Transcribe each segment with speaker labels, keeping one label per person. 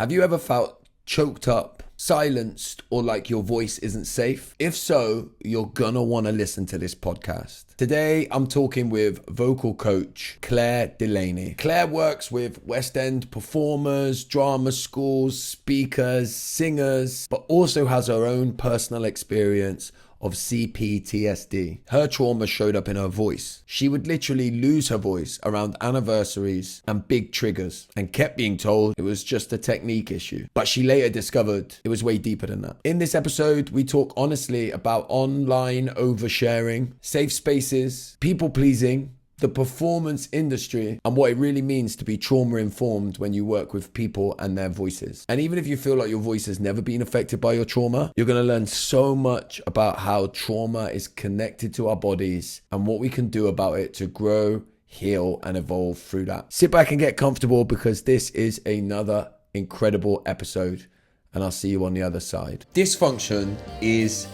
Speaker 1: Have you ever felt choked up, silenced, or like your voice isn't safe? If so, you're gonna wanna listen to this podcast. Today, I'm talking with vocal coach Claire Delaney. Claire works with West End performers, drama schools, speakers, singers, but also has her own personal experience of C-PTSD. Her trauma showed up in her voice. She would literally lose her voice around anniversaries and big triggers and kept being told it was just a technique issue. But she later discovered it was way deeper than that. In this episode, we talk honestly about online oversharing, safe spaces, people pleasing, the performance industry, and what it really means to be trauma informed when you work with people and their voices. And even if you feel like your voice has never been affected by your trauma, you're going to learn so much about how trauma is connected to our bodies and what we can do about it to grow, heal, and evolve through that. Sit back and get comfortable because this is another incredible episode, and I'll see you on the other side. Dysfunction is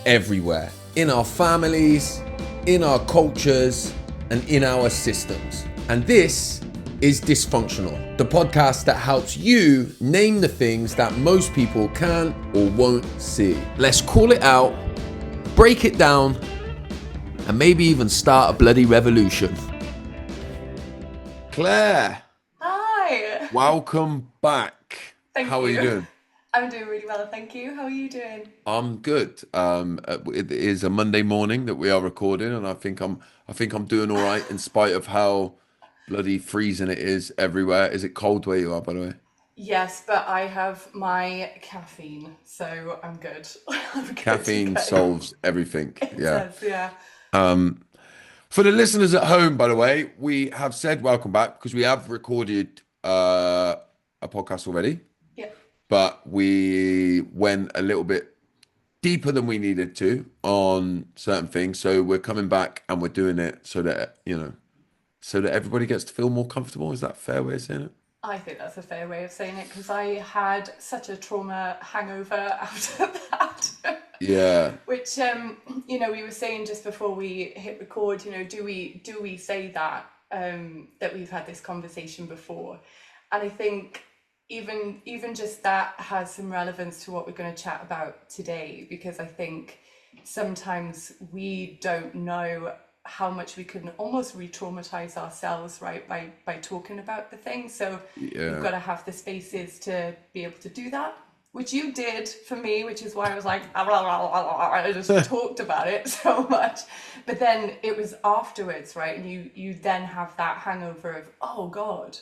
Speaker 1: everywhere, in our families, in our cultures, and in our systems. And this is Dysfunctional, the podcast that helps you name the things that most people can or won't see. Let's call it out, break it down, and maybe even start a bloody revolution. Claire.
Speaker 2: Hi.
Speaker 1: Welcome back.
Speaker 2: Thank
Speaker 1: How
Speaker 2: you.
Speaker 1: are you doing?
Speaker 2: I'm doing really well, thank you. How are you doing?
Speaker 1: I'm good. It is a Monday morning that we are recording, and I think I'm doing all right in spite of how bloody freezing it is everywhere. Is it cold where you are, by the way?
Speaker 2: Yes, but I have my caffeine, so I'm good. I'm good to
Speaker 1: Caffeine
Speaker 2: go.
Speaker 1: solves everything.
Speaker 2: It
Speaker 1: Yeah.
Speaker 2: does, yeah.
Speaker 1: For the listeners at home, by the way, we have said welcome back because we have recorded a podcast already,
Speaker 2: Yeah.
Speaker 1: but we went a little bit deeper than we needed to on certain things. So we're coming back and we're doing it so that, so that everybody gets to feel more comfortable. Is that a fair way of saying it?
Speaker 2: I think that's a fair way of saying it because I had such a trauma hangover after that.
Speaker 1: Yeah.
Speaker 2: Which we were saying just before we hit record, do we say that that we've had this conversation before? And I think even just that has some relevance to what we're going to chat about today, because I think sometimes we don't know how much we can almost re-traumatize ourselves, right, by talking about the thing. So you've got to have the spaces to be able to do that, which you did for me, which is why I was like, I just talked about it so much. But then it was afterwards, right? And you then have that hangover of, oh God,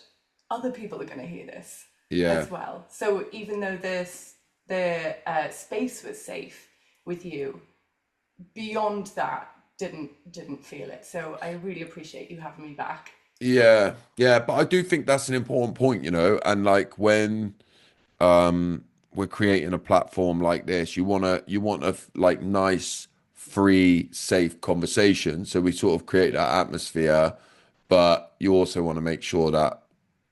Speaker 2: other people are going to hear this
Speaker 1: Yeah.
Speaker 2: as well. So even though the space was safe with you, beyond that, didn't feel it. So I really appreciate you having me back.
Speaker 1: Yeah. Yeah. But I do think that's an important point, and like when we're creating a platform like this, you want a like nice, free, safe conversation. So we sort of create that atmosphere, but you also want to make sure that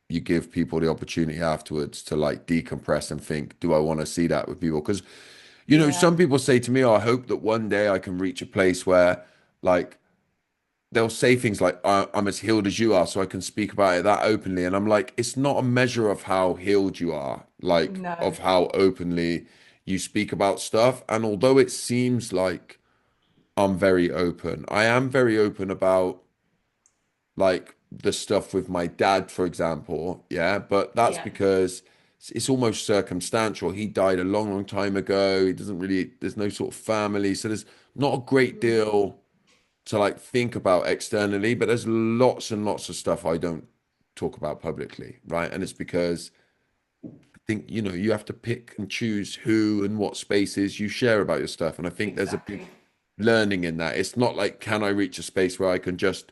Speaker 1: you give people the opportunity afterwards to like decompress and think, do I want to see that with people? Because,
Speaker 2: Yeah.
Speaker 1: some people say to me, oh, I hope that one day I can reach a place where like they'll say things like, I'm as healed as you are, so I can speak about it that openly. And I'm like, it's not a measure of how healed you are, like
Speaker 2: No.
Speaker 1: of how openly you speak about stuff. And although it seems like I'm very open, I am very open about like the stuff with my dad, for example. Yeah. But that's
Speaker 2: Yeah.
Speaker 1: because it's almost circumstantial. He died a long, long time ago. He doesn't really, there's no sort of family. So there's not a great deal to like think about externally, but there's lots and lots of stuff I don't talk about publicly, right? And it's because I think, you have to pick and choose who and what spaces you share about your stuff. And I think there's a big
Speaker 2: Exactly.
Speaker 1: learning in that. It's not like, can I reach a space where I can just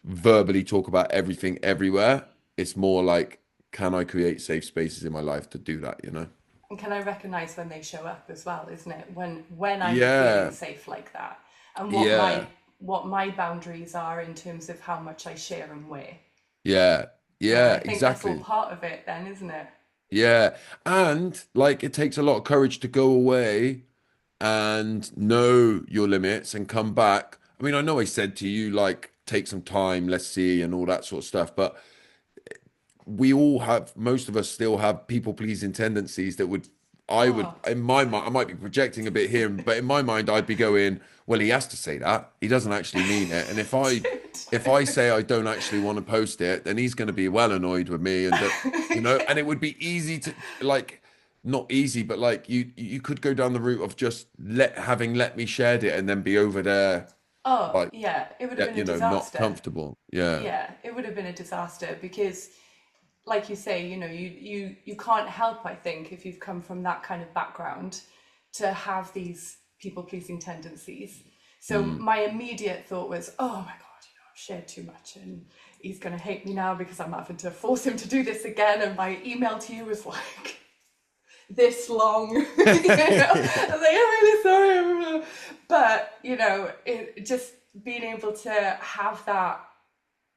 Speaker 1: verbally talk about everything everywhere? It's more like, can I create safe spaces in my life to do that?
Speaker 2: And can I recognize when they show up as well, isn't it? When I'm feeling
Speaker 1: Yeah,
Speaker 2: safe like that, and
Speaker 1: yeah,
Speaker 2: what my boundaries are in terms of how much I share and where.
Speaker 1: yeah,
Speaker 2: And
Speaker 1: yeah,
Speaker 2: I think that's all
Speaker 1: exactly.
Speaker 2: part of it then, isn't it?
Speaker 1: Yeah. And like it takes a lot of courage to go away and know your limits and come back. I mean, I know I said to you, like, take some time, let's see, and all that sort of stuff. But we all have, most of us still have people pleasing tendencies that would, I would,
Speaker 2: Oh,
Speaker 1: in my mind, I might be projecting a bit here, but in my mind, I'd be going, well, he has to say that. He doesn't actually mean it. And if I say I don't actually want to post it, then he's going to be well annoyed with me. And, and it would be easy to like, not easy, but like you could go down the route of just let me shared it and then be over there,
Speaker 2: oh,
Speaker 1: like,
Speaker 2: yeah, it would have
Speaker 1: yeah,
Speaker 2: been a
Speaker 1: not
Speaker 2: disaster.
Speaker 1: comfortable. Yeah.
Speaker 2: Yeah, it would have been a disaster because, like you say, you can't help, I think, if you've come from that kind of background, to have these people pleasing tendencies. So
Speaker 1: Mm.
Speaker 2: my immediate thought was, oh my God, I've shared too much and he's going to hate me now because I'm having to force him to do this again. And my email to you was like this long. I was like, I'm really sorry. But, it just being able to have that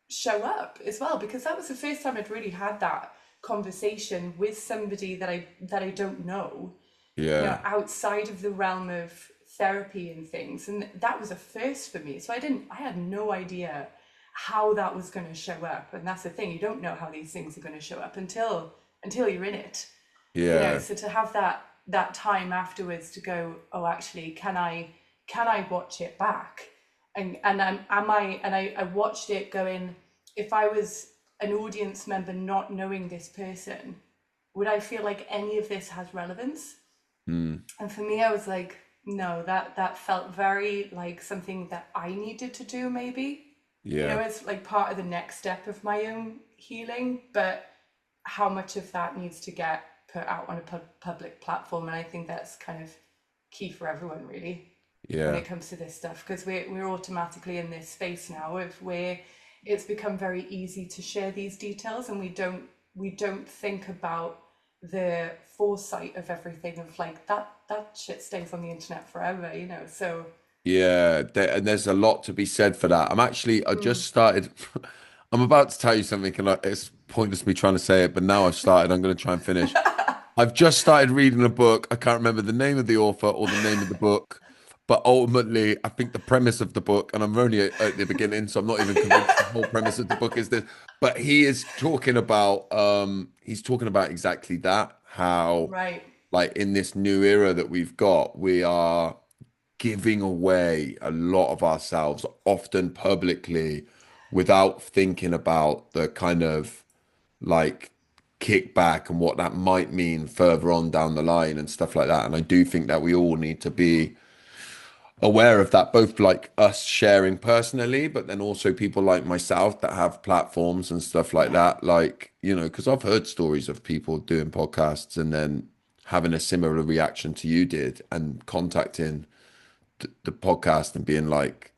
Speaker 2: show up as well, because that was the first time I'd really had that conversation with somebody that I don't know,
Speaker 1: Yeah.
Speaker 2: outside of the realm of therapy and things, and that was a first for me. So I had no idea how that was going to show up, and that's the thing, you don't know how these things are going to show up until you're in it.
Speaker 1: Yeah.
Speaker 2: So to have that time afterwards to go, oh, actually, can I watch it back? And I watched it going, if I was an audience member not knowing this person, would I feel like any of this has relevance?
Speaker 1: Mm.
Speaker 2: And for me, I was like, no, that felt very like something that I needed to do, maybe.
Speaker 1: Yeah.
Speaker 2: It's like part of the next step of my own healing, but how much of that needs to get put out on a public platform? And I think that's kind of key for everyone, really, when
Speaker 1: Yeah.
Speaker 2: it comes to this stuff, because we're automatically in this space now of where it's become very easy to share these details, and we don't think about the foresight of everything, of like that shit stays on the internet forever, so
Speaker 1: Yeah. And there's a lot to be said for that. I just started, I'm about to tell you something, and it's pointless me trying to say it, but now I've started. I'm going to try and finish. I've just started reading a book. I can't remember the name of the author or the name of the book, but ultimately, I think the premise of the book, and I'm only at the beginning, so I'm not even convinced the whole premise of the book is this, but he's talking about exactly that, how
Speaker 2: right.
Speaker 1: like in this new era that we've got, we are giving away a lot of ourselves, often publicly, without thinking about the kind of like kickback and what that might mean further on down the line and stuff like that. And I do think that we all need to be aware of that, both like us sharing personally, but then also people like myself that have platforms and stuff like
Speaker 2: Yeah.
Speaker 1: that. Like, because I've heard stories of people doing podcasts and then having a similar reaction to you did and contacting the podcast and being like,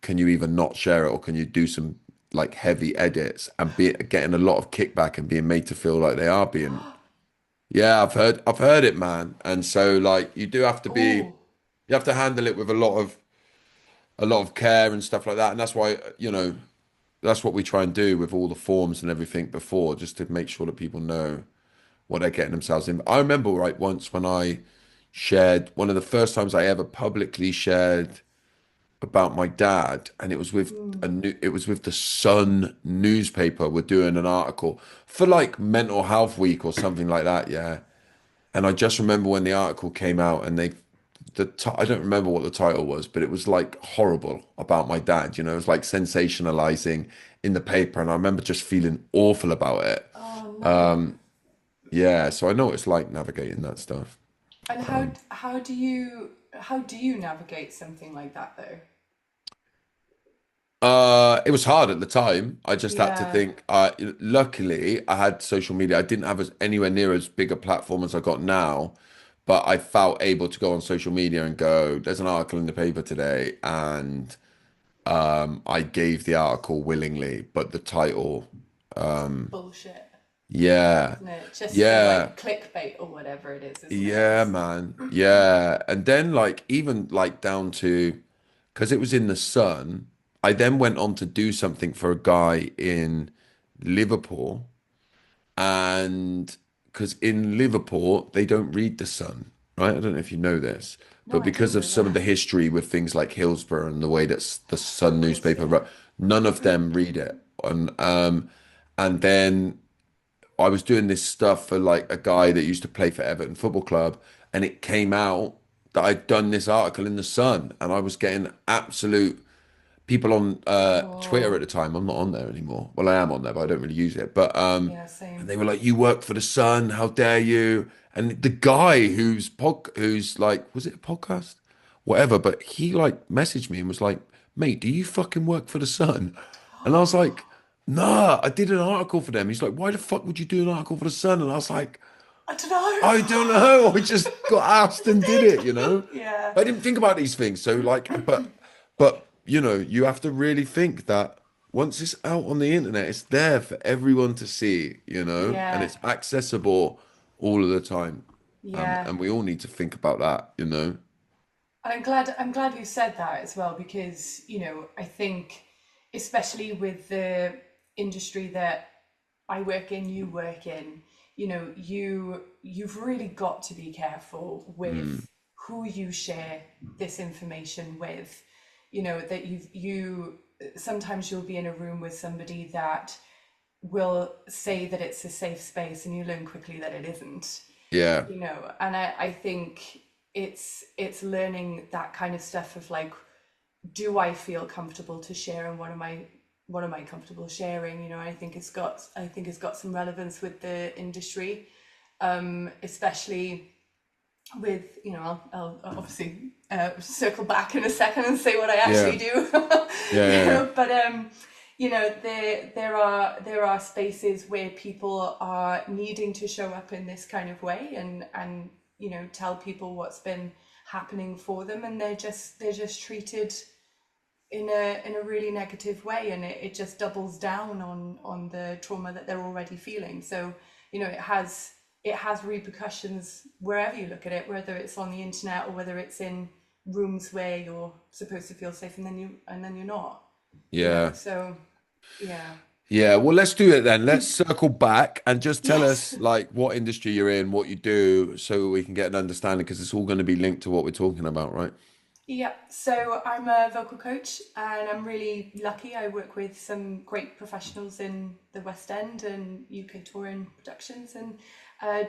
Speaker 1: can you even not share it, or can you do some like heavy edits, and be getting a lot of kickback and being made to feel like they are being, yeah, I've heard it, man. And so like
Speaker 2: Oh,
Speaker 1: you have to handle it with a lot of care and stuff like that. And that's why, that's what we try and do with all the forms and everything before, just to make sure that people know what they're getting themselves in. I remember right once when I shared, one of the first times I ever publicly shared about my dad, and it was with the Sun newspaper. We're doing an article for like Mental Health Week or something like that, yeah. And I just remember when the article came out, and I don't remember what the title was, but it was like horrible about my dad. It was like sensationalizing in the paper, and I remember just feeling awful about it.
Speaker 2: oh no.
Speaker 1: Yeah, so I know what it's like navigating that stuff.
Speaker 2: And how do you navigate something like that, though?
Speaker 1: It was hard at the time. I just had to
Speaker 2: Yeah.
Speaker 1: think. Luckily, I had social media. I didn't have anywhere near as big a platform as I got now, but I felt able to go on social media and go, "There's an article in the paper today," and I gave the article willingly, but the title,
Speaker 2: Bullshit,
Speaker 1: yeah,
Speaker 2: isn't it? Just for
Speaker 1: yeah,
Speaker 2: like clickbait or whatever it is, isn't it?
Speaker 1: yeah, man, yeah. And then like even like down to, because it was in the Sun, I then went on to do something for a guy in Liverpool, and because in Liverpool they don't read the Sun, right? I don't know if you know this,
Speaker 2: No,
Speaker 1: but
Speaker 2: I
Speaker 1: because
Speaker 2: didn't
Speaker 1: of
Speaker 2: know
Speaker 1: some of the
Speaker 2: that.
Speaker 1: history with things like Hillsborough and the way that the
Speaker 2: Of
Speaker 1: Sun
Speaker 2: course,
Speaker 1: newspaper
Speaker 2: yeah.
Speaker 1: wrote, none of them read it. And then I was doing this stuff for like a guy that used to play for Everton Football Club, and it came out that I'd done this article in the Sun, and I was getting absolute people on Twitter at
Speaker 2: Oh,
Speaker 1: the time. I'm not on there anymore. Well, I am on there, but I don't really use it. But
Speaker 2: yeah,
Speaker 1: and
Speaker 2: same.
Speaker 1: they were like, "You work for the Sun? How dare you?" And the guy who's like, was it a podcast? Whatever. But he like messaged me and was like, "Mate, do you fucking work for the Sun?" And I was like, "Nah, I did an article for them." He's like, "Why the fuck would you do an article for the Sun?" And I was like,
Speaker 2: I don't know.
Speaker 1: "I don't know. I just got asked and did it, you know."
Speaker 2: Yeah.
Speaker 1: I didn't think about these things. So like, but you know, you have to really think that once it's out on the internet, it's there for everyone to see, you know, and
Speaker 2: Yeah.
Speaker 1: it's accessible all of the time.
Speaker 2: Yeah.
Speaker 1: And we all need to think about that, you know.
Speaker 2: And I'm glad you said that as well, because, I think especially with the industry that I work in, you work in, you've really got to be careful with who you share this information with. That you sometimes you'll be in a room with somebody that will say that it's a safe space, and you learn quickly that it isn't.
Speaker 1: Yeah,
Speaker 2: And I think it's learning that kind of stuff of like, do I feel comfortable to share, and what am I comfortable sharing? I think it's got some relevance with the industry, especially with, I'll obviously circle back in a second and say what I
Speaker 1: yeah,
Speaker 2: actually do.
Speaker 1: yeah, yeah, yeah.
Speaker 2: But there are spaces where people are needing to show up in this kind of way, and tell people what's been happening for them, and they're just treated in a really negative way, and it just doubles down on the trauma that they're already feeling. So it has repercussions wherever you look at it, whether it's on the internet or whether it's in rooms where you're supposed to feel safe, and then you're not.
Speaker 1: Yeah.
Speaker 2: So yeah.
Speaker 1: Yeah, well, let's do it then. Let's circle back and just tell
Speaker 2: Yes.
Speaker 1: us like what industry you're in, what you do, so we can get an understanding because it's all going to be linked to what we're talking about, right?
Speaker 2: Yeah, so I'm a vocal coach, and I'm really lucky. I work with some great professionals in the West End and UK touring productions, and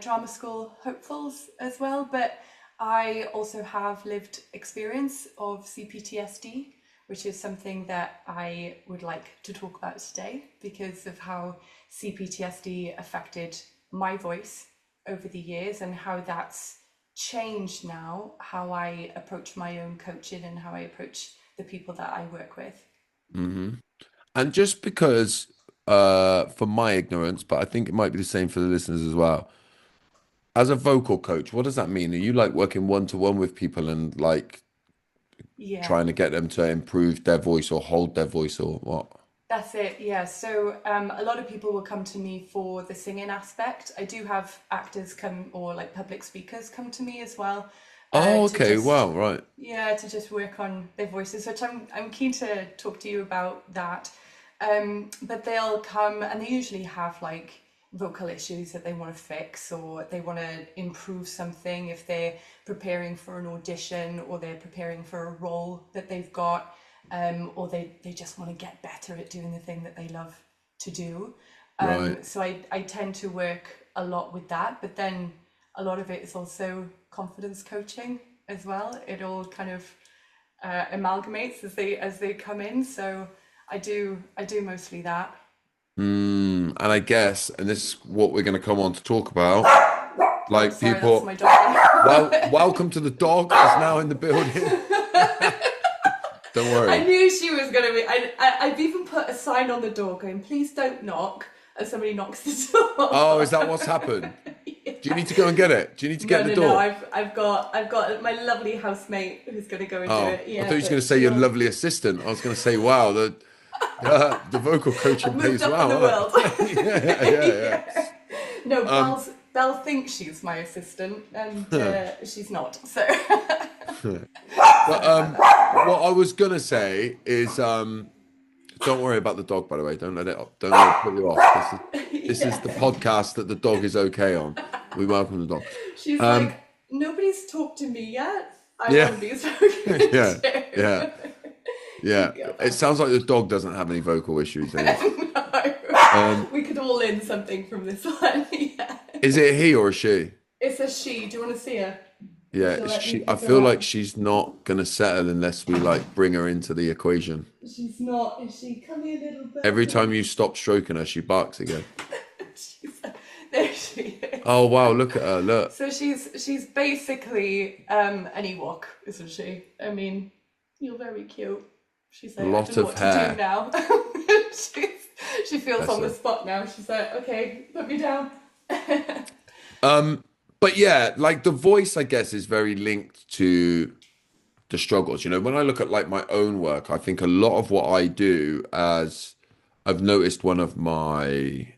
Speaker 2: drama school hopefuls as well. But I also have lived experience of C-PTSD, which is something that I would like to talk about today because of how C-PTSD affected my voice over the years, and how that's changed now how I approach my own coaching and how I approach the people that I work with.
Speaker 1: Hmm. And just because, for my ignorance, but I think it might be the same for the listeners as well. As a vocal coach, what does that mean? Are you like working one to one with people and like
Speaker 2: Yeah,
Speaker 1: trying to get them to improve their voice or hold their voice or what?
Speaker 2: that's it. Yeah. So a lot of people will come to me for the singing aspect. I do have actors come, or like public speakers come to me as well,
Speaker 1: Oh,
Speaker 2: to
Speaker 1: okay.
Speaker 2: just
Speaker 1: Wow. Right.
Speaker 2: work on their voices, which I'm keen to talk to you about that. But they'll come, and they usually have like vocal issues that they want to fix, or they want to improve something if they're preparing for an audition, or they're preparing for a role that they've got, or they just want to get better at doing the thing that they love to do.
Speaker 1: Right.
Speaker 2: So I tend to work a lot with that, but then a lot of it is also confidence coaching as well. It all kind of amalgamates as they come in. So I do mostly that.
Speaker 1: And I guess, and this is what we're going to come on to talk about,
Speaker 2: Oh,
Speaker 1: like
Speaker 2: sorry, that's
Speaker 1: people,
Speaker 2: my dog.
Speaker 1: well, welcome to the dog is now in the building. Don't
Speaker 2: I
Speaker 1: worry.
Speaker 2: knew she was gonna be. I've even put a sign on the door going, "Please don't knock," and somebody knocks the
Speaker 1: Oh, is
Speaker 2: door.
Speaker 1: that what's happened? Do you need to go and get it? Do you need to get
Speaker 2: No,
Speaker 1: in the
Speaker 2: no, no.
Speaker 1: door?
Speaker 2: I've got my lovely housemate who's gonna go and do
Speaker 1: Oh,
Speaker 2: it.
Speaker 1: I thought
Speaker 2: Yeah,
Speaker 1: you were going
Speaker 2: but
Speaker 1: to say your lovely assistant. I was going to say, wow, the vocal
Speaker 2: I've
Speaker 1: coaching
Speaker 2: moved
Speaker 1: pays
Speaker 2: up in the
Speaker 1: well,
Speaker 2: world.
Speaker 1: huh? Yeah, yeah,
Speaker 2: Yeah. No,
Speaker 1: yeah.
Speaker 2: Belle thinks she's my assistant, and she's not. So
Speaker 1: But what I was gonna say is, don't worry about the dog, by the way. Don't let it put you off. This is the
Speaker 2: yeah,
Speaker 1: podcast that the dog is okay on. We welcome the dog.
Speaker 2: she's
Speaker 1: Um,
Speaker 2: like, nobody's talked to me yet. I
Speaker 1: yeah,
Speaker 2: want to be spoken
Speaker 1: yeah, yeah,
Speaker 2: to.
Speaker 1: yeah.
Speaker 2: Good girl,
Speaker 1: It
Speaker 2: Belle.
Speaker 1: sounds like the dog doesn't have any vocal issues anyway.
Speaker 2: No.
Speaker 1: Um,
Speaker 2: We could all learn something from this one. Yeah.
Speaker 1: is it a he or a she?
Speaker 2: It's a she. Do you want to see her? If
Speaker 1: Yeah,
Speaker 2: you'll let me
Speaker 1: she. I
Speaker 2: pick her
Speaker 1: feel like
Speaker 2: up.
Speaker 1: she's not gonna settle unless we like bring her into the equation.
Speaker 2: She's not, is she? Come here, little
Speaker 1: Every time
Speaker 2: birdie.
Speaker 1: you stop stroking her, she barks again.
Speaker 2: She's, there she is.
Speaker 1: Oh wow, look at her, look.
Speaker 2: So she's basically an Ewok, isn't she? I mean, you're very cute. She's
Speaker 1: A
Speaker 2: like, I
Speaker 1: lot
Speaker 2: don't know
Speaker 1: of
Speaker 2: what to do
Speaker 1: hair.
Speaker 2: now. She feels
Speaker 1: That's
Speaker 2: on the
Speaker 1: her.
Speaker 2: spot now. She's like, okay, put me down.
Speaker 1: But yeah, like the voice, I guess, is very linked to the struggles. You know, when I look at like my own work, I think a lot of what I do, as I've noticed one of my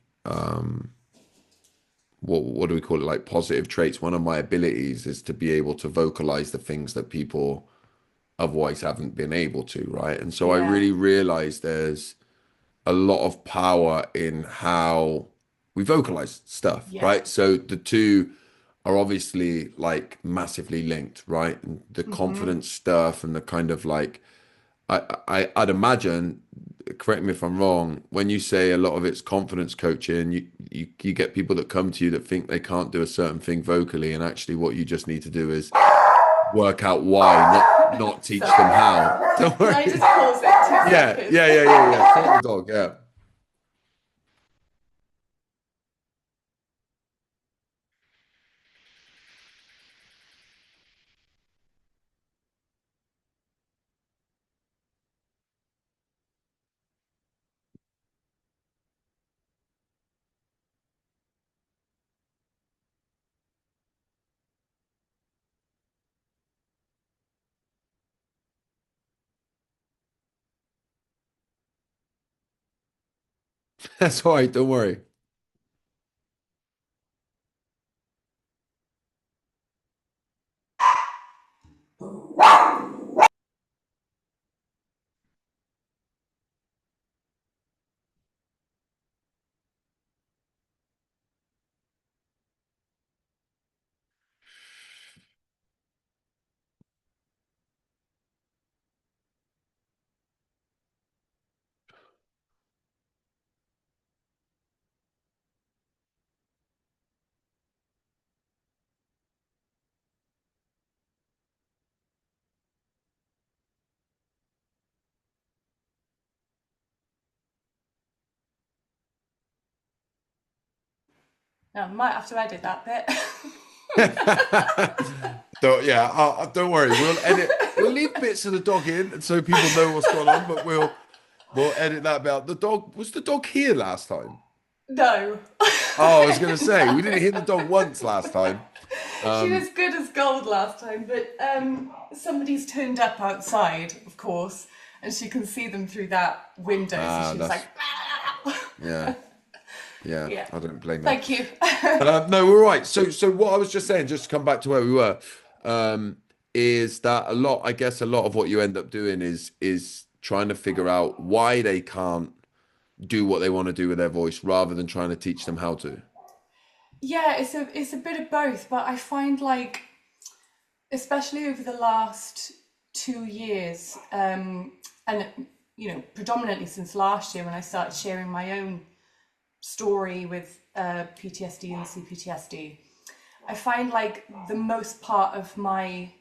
Speaker 1: what do we call it, like positive traits, one of my abilities is to be able to vocalize the things that people otherwise haven't been able to, right? And so I
Speaker 2: Yeah,
Speaker 1: really realize there's a lot of power in how we vocalize stuff,
Speaker 2: yeah.
Speaker 1: right? So the two are obviously like massively linked, right? And the
Speaker 2: Hmm.
Speaker 1: confidence stuff and the kind of like I'd imagine, correct me if I'm wrong, when you say a lot of it's confidence coaching, you get people that come to you that think they can't do a certain thing vocally, and actually what you just need to do is work out why, not teach them
Speaker 2: Sorry.
Speaker 1: how. Don't
Speaker 2: Can I
Speaker 1: worry.
Speaker 2: just pause it two
Speaker 1: Yeah,
Speaker 2: seconds?
Speaker 1: yeah, yeah, yeah, yeah. Sort the dog, yeah. That's all right, don't worry.
Speaker 2: No, I might have to edit that bit.
Speaker 1: Don't, yeah, don't worry. We'll edit. We'll leave bits of the dog in so people know what's going on, but we'll edit that bit out. The dog, was the dog here last time?
Speaker 2: No.
Speaker 1: Oh, I was gonna say we didn't
Speaker 2: No.
Speaker 1: hit the dog once last time.
Speaker 2: She
Speaker 1: Um,
Speaker 2: was good as gold last time, but somebody's turned up outside, of course, and she can see them through that window, so she was like,
Speaker 1: that's yeah, yeah.
Speaker 2: yeah.
Speaker 1: I don't blame her.
Speaker 2: Thank you.
Speaker 1: No, we're right. So what I was just saying, just to come back to where we were, um, is that a lot, I guess a lot of what you end up doing is trying to figure out why they can't do what they want to do with their voice rather than trying to teach them how to.
Speaker 2: Yeah, it's a bit of both, but I find like, especially over the last 2 years, and predominantly since last year when I started sharing my own story with PTSD and C-PTSD, I find like the most part of my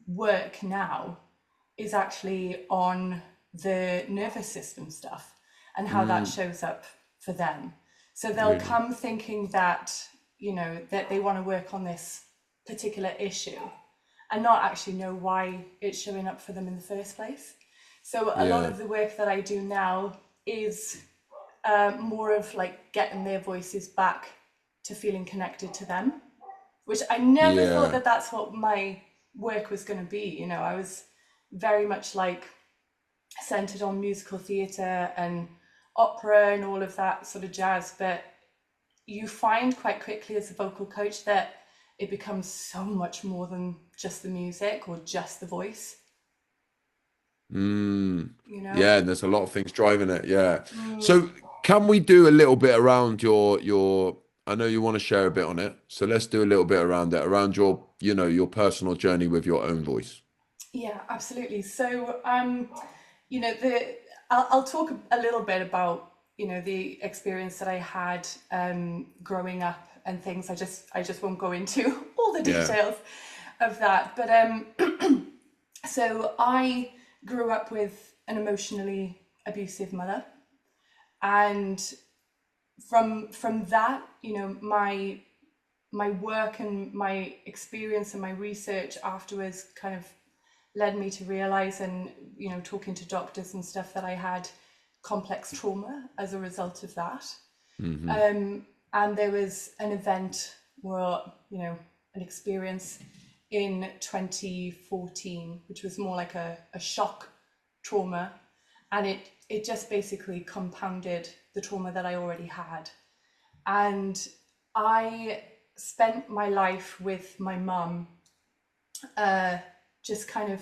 Speaker 2: work now is actually on the nervous system stuff and how that
Speaker 1: Mm,
Speaker 2: shows up for them. So they'll
Speaker 1: really?
Speaker 2: come thinking that, that they want to work on this particular issue and not actually know why it's showing up for them in the first place. So a lot
Speaker 1: Yeah.
Speaker 2: of the work that I do now is more of like getting their voices back to feeling connected to them, which I never thought
Speaker 1: Yeah.
Speaker 2: that that's what my work was going to be. I was very much like centered on musical theatre and opera and all of that sort of jazz. But you find quite quickly as a vocal coach that it becomes so much more than just the music or just the voice,
Speaker 1: Mm,
Speaker 2: you know?
Speaker 1: yeah, and there's a lot of things driving it. Yeah.
Speaker 2: Mm.
Speaker 1: So can we do a little bit around your I know you want to share a bit on it. So let's do a little bit around it, around your personal journey with your own voice.
Speaker 2: Yeah, absolutely. So, the I'll talk a little bit about the experience that I had growing up and things. I just won't go into all the
Speaker 1: Yeah.
Speaker 2: details of that. But so I grew up with an emotionally abusive mother, and from that, my work and my experience and my research afterwards kind of led me to realize, and talking to doctors and stuff, that I had complex trauma as a result of that. And there was an event, or an experience in 2014, which was more like a shock trauma, and it just basically compounded the trauma that I already had. And I spent my life with my mum, just kind of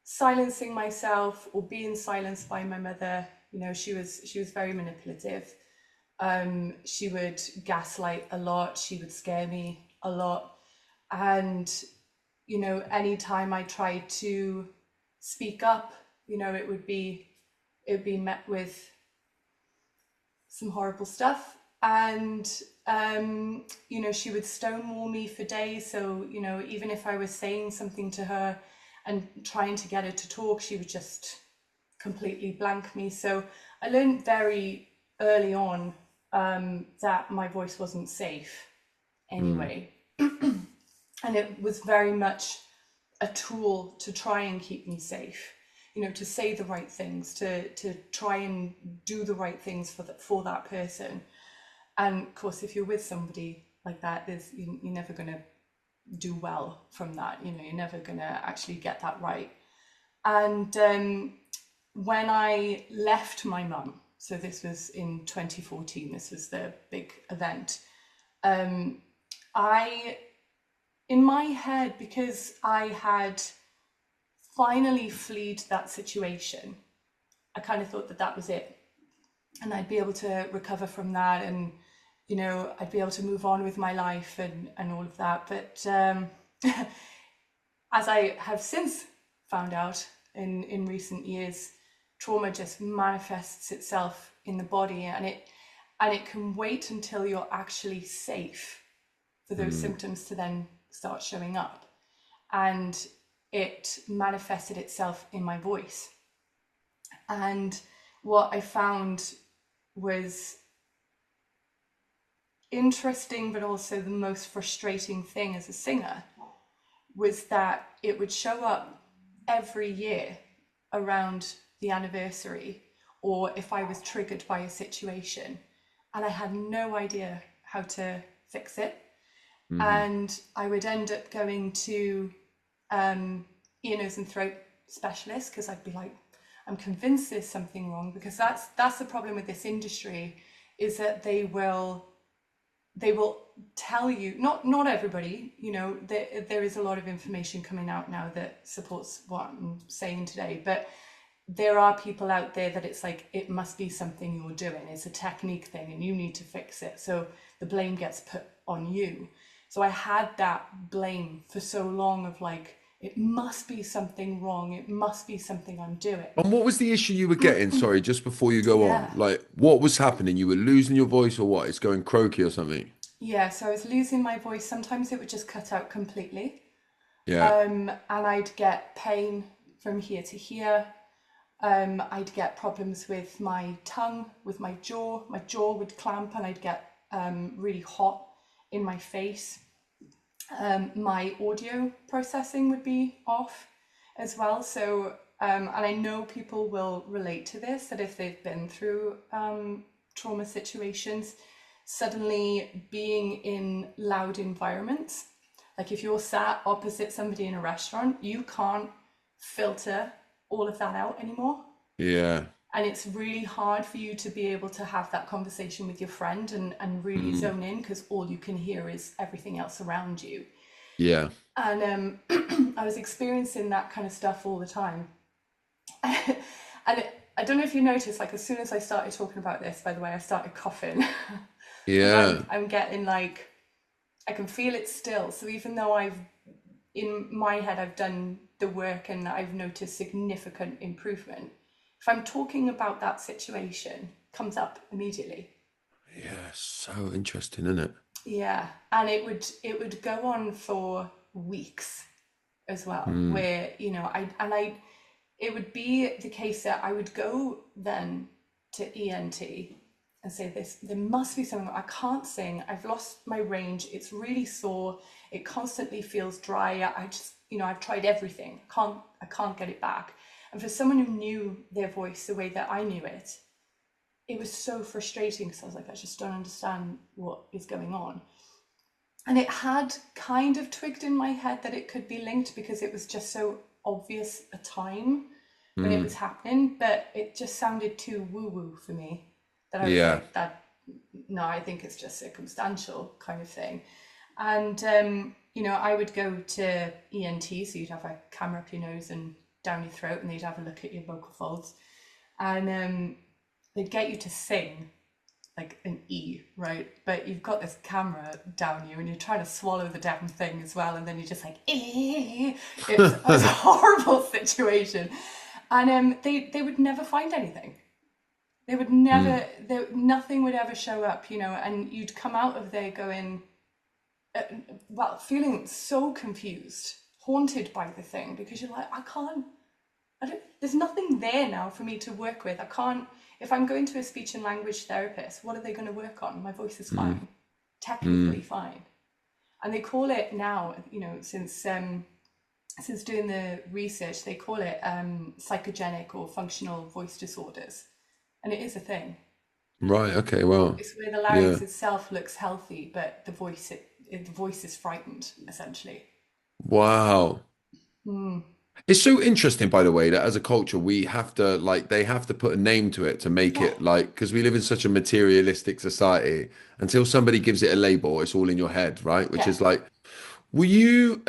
Speaker 2: silencing myself or being silenced by my mother. She was very manipulative. She would gaslight a lot. She would scare me a lot. And, anytime I tried to speak up, it would be met with some horrible stuff. And, she would stonewall me for days. So, even if I was saying something to her and trying to get her to talk, she would just completely blank me. So I learned very early on that my voice wasn't safe anyway. And it was very much a tool to try and keep me safe, to say the right things, to try and do the right things for that person. And of course, if you're with somebody like that, you're never going to do well from that. You're never going to actually get that right. And when I left my mum, so this was in 2014, this was the big event, in my head, because I had finally fled that situation, I kind of thought that was it, and I'd be able to recover from that, and I'd be able to move on with my life and all of that. But as I have since found out in recent years, trauma just manifests itself in the body, and it can wait until you're actually safe for those symptoms to then start showing up. And it manifested itself in my voice. And what I found was interesting, but also the most frustrating thing as a singer, was that it would show up every year around the anniversary, or if I was triggered by a situation, and I had no idea how to fix it. And I would end up going to ear, nose and throat specialists, because I'd be like, I'm convinced there's something wrong, because that's the problem with this industry, is that they will tell you, not everybody, there is a lot of information coming out now that supports what I'm saying today, but there are people out there that it's like, it must be something you're doing, it's a technique thing and you need to fix it, so the blame gets put on you. So I had that blame for so long of like, it must be something wrong, it must be something I'm doing.
Speaker 1: And what was the issue you were getting? Sorry, just before you go on,
Speaker 2: Yeah.
Speaker 1: like what was happening? You were losing your voice, or what? It's going croaky or something?
Speaker 2: Yeah, so I was losing my voice. Sometimes it would just cut out completely.
Speaker 1: Yeah.
Speaker 2: And I'd get pain from here to here. I'd get problems with my tongue, with my jaw. My jaw would clamp, and I'd get really hot in my face. My audio processing would be off as well. So, and I know people will relate to this, that if they've been through trauma situations, suddenly being in loud environments, like if you're sat opposite somebody in a restaurant, you can't filter all of that out anymore.
Speaker 1: Yeah.
Speaker 2: And it's really hard for you to be able to have that conversation with your friend and really zone in, because all you can hear is everything else around you.
Speaker 1: Yeah.
Speaker 2: And I was experiencing that kind of stuff all the time. And I don't know if you noticed, like as soon as I started talking about this, by the way, I started coughing.
Speaker 1: Yeah.
Speaker 2: I'm getting like, I can feel it still. So even though in my head, I've done the work and I've noticed significant improvement, if I'm talking about that situation, comes up immediately.
Speaker 1: Yeah, so interesting, isn't it?
Speaker 2: Yeah, and it would go on for weeks as well,
Speaker 1: Mm.
Speaker 2: where it would be the case that I would go then to ENT and say, this, there must be something. I can't sing. I've lost my range. It's really sore. It constantly feels dry. I just, I've tried everything. I can't get it back. And for someone who knew their voice the way that I knew it was so frustrating, because I was like, I just don't understand what is going on. And it had kind of twigged in my head that it could be linked, because it was just so obvious a time when it was
Speaker 1: Mm.
Speaker 2: happening, but it just sounded too woo-woo for me, that I was
Speaker 1: Yeah.
Speaker 2: like, no, I think it's just circumstantial kind of thing. And I would go to ENT, so you'd have a camera up your nose and down your throat, and they'd have a look at your vocal folds, and they'd get you to sing like an E, right? But you've got this camera down you, and you're trying to swallow the damn thing as well, and then you're just like, eh. It was a horrible situation. And they would never find anything. They would never,
Speaker 1: Mm.
Speaker 2: nothing would ever show up, and you'd come out of there going, feeling so confused, haunted by the thing, because you're like, there's nothing there now for me to work with. I can't, if I'm going to a speech and language therapist, what are they going to work on? My voice is
Speaker 1: Mm.
Speaker 2: fine, technically
Speaker 1: Mm.
Speaker 2: fine. And they call it now, since doing the research, they call it psychogenic or functional voice disorders. And it is a thing.
Speaker 1: Right. Okay. Well.
Speaker 2: It's where the
Speaker 1: Yeah.
Speaker 2: larynx itself looks healthy, but the voice is frightened, essentially.
Speaker 1: Wow.
Speaker 2: Mm.
Speaker 1: It's so interesting, by the way, that as a culture, we have to like they have to put a name to it to make
Speaker 2: Yeah,
Speaker 1: it like because we live in such a materialistic society. Until somebody gives it a label, it's all in your head, right? Which
Speaker 2: yeah.
Speaker 1: is like, were you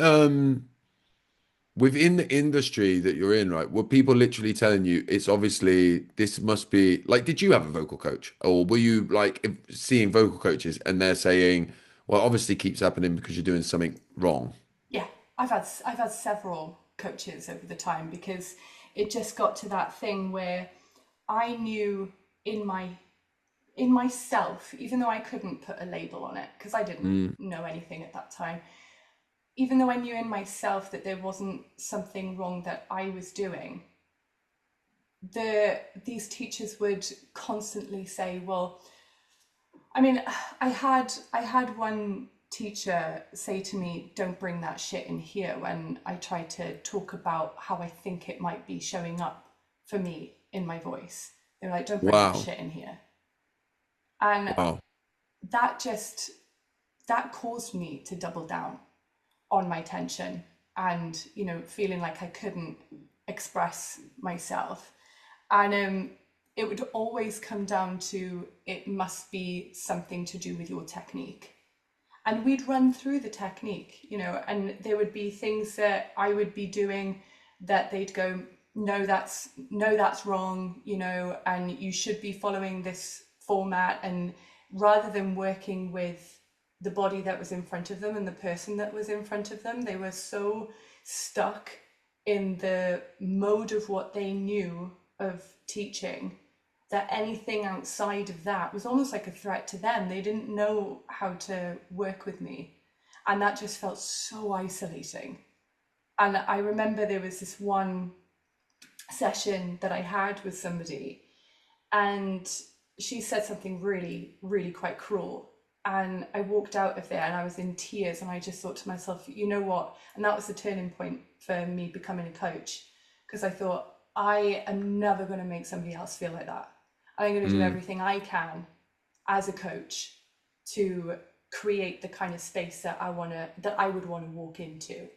Speaker 1: within the industry that you're in, right? Were people literally telling you it's obviously this must be like, did you have a vocal coach, or were you like seeing vocal coaches and they're saying, well, obviously keeps happening because you're doing something wrong?
Speaker 2: Yeah, I've had several coaches over the time, because it just got to that thing where I knew in myself, even though I couldn't put a label on it because I didn't
Speaker 1: Mm.
Speaker 2: know anything at that time, even though I knew in myself that there wasn't something wrong that I was doing, these teachers would constantly say, well, I mean, I had one teacher say to me, "Don't bring that shit in here," when I tried to talk about how I think it might be showing up for me in my voice. They were like, "Don't bring that
Speaker 1: Wow.
Speaker 2: shit in here," and
Speaker 1: Wow.
Speaker 2: that just that caused me to double down on my tension, and feeling like I couldn't express myself. And it would always come down to, it must be something to do with your technique. And we'd run through the technique, and there would be things that I would be doing that they'd go, no, that's wrong, and you should be following this format. And rather than working with the body that was in front of them and the person that was in front of them, they were so stuck in the mode of what they knew of teaching, that anything outside of that was almost like a threat to them. They didn't know how to work with me. And that just felt so isolating. And I remember there was this one session that I had with somebody, and she said something really, really quite cruel. And I walked out of there and I was in tears, and I just thought to myself, you know what? And that was the turning point for me becoming a coach, because I thought, I am never going to make somebody else feel like that. I'm going to do
Speaker 1: Mm.
Speaker 2: everything I can as a coach to create the kind of space that I would want to walk into.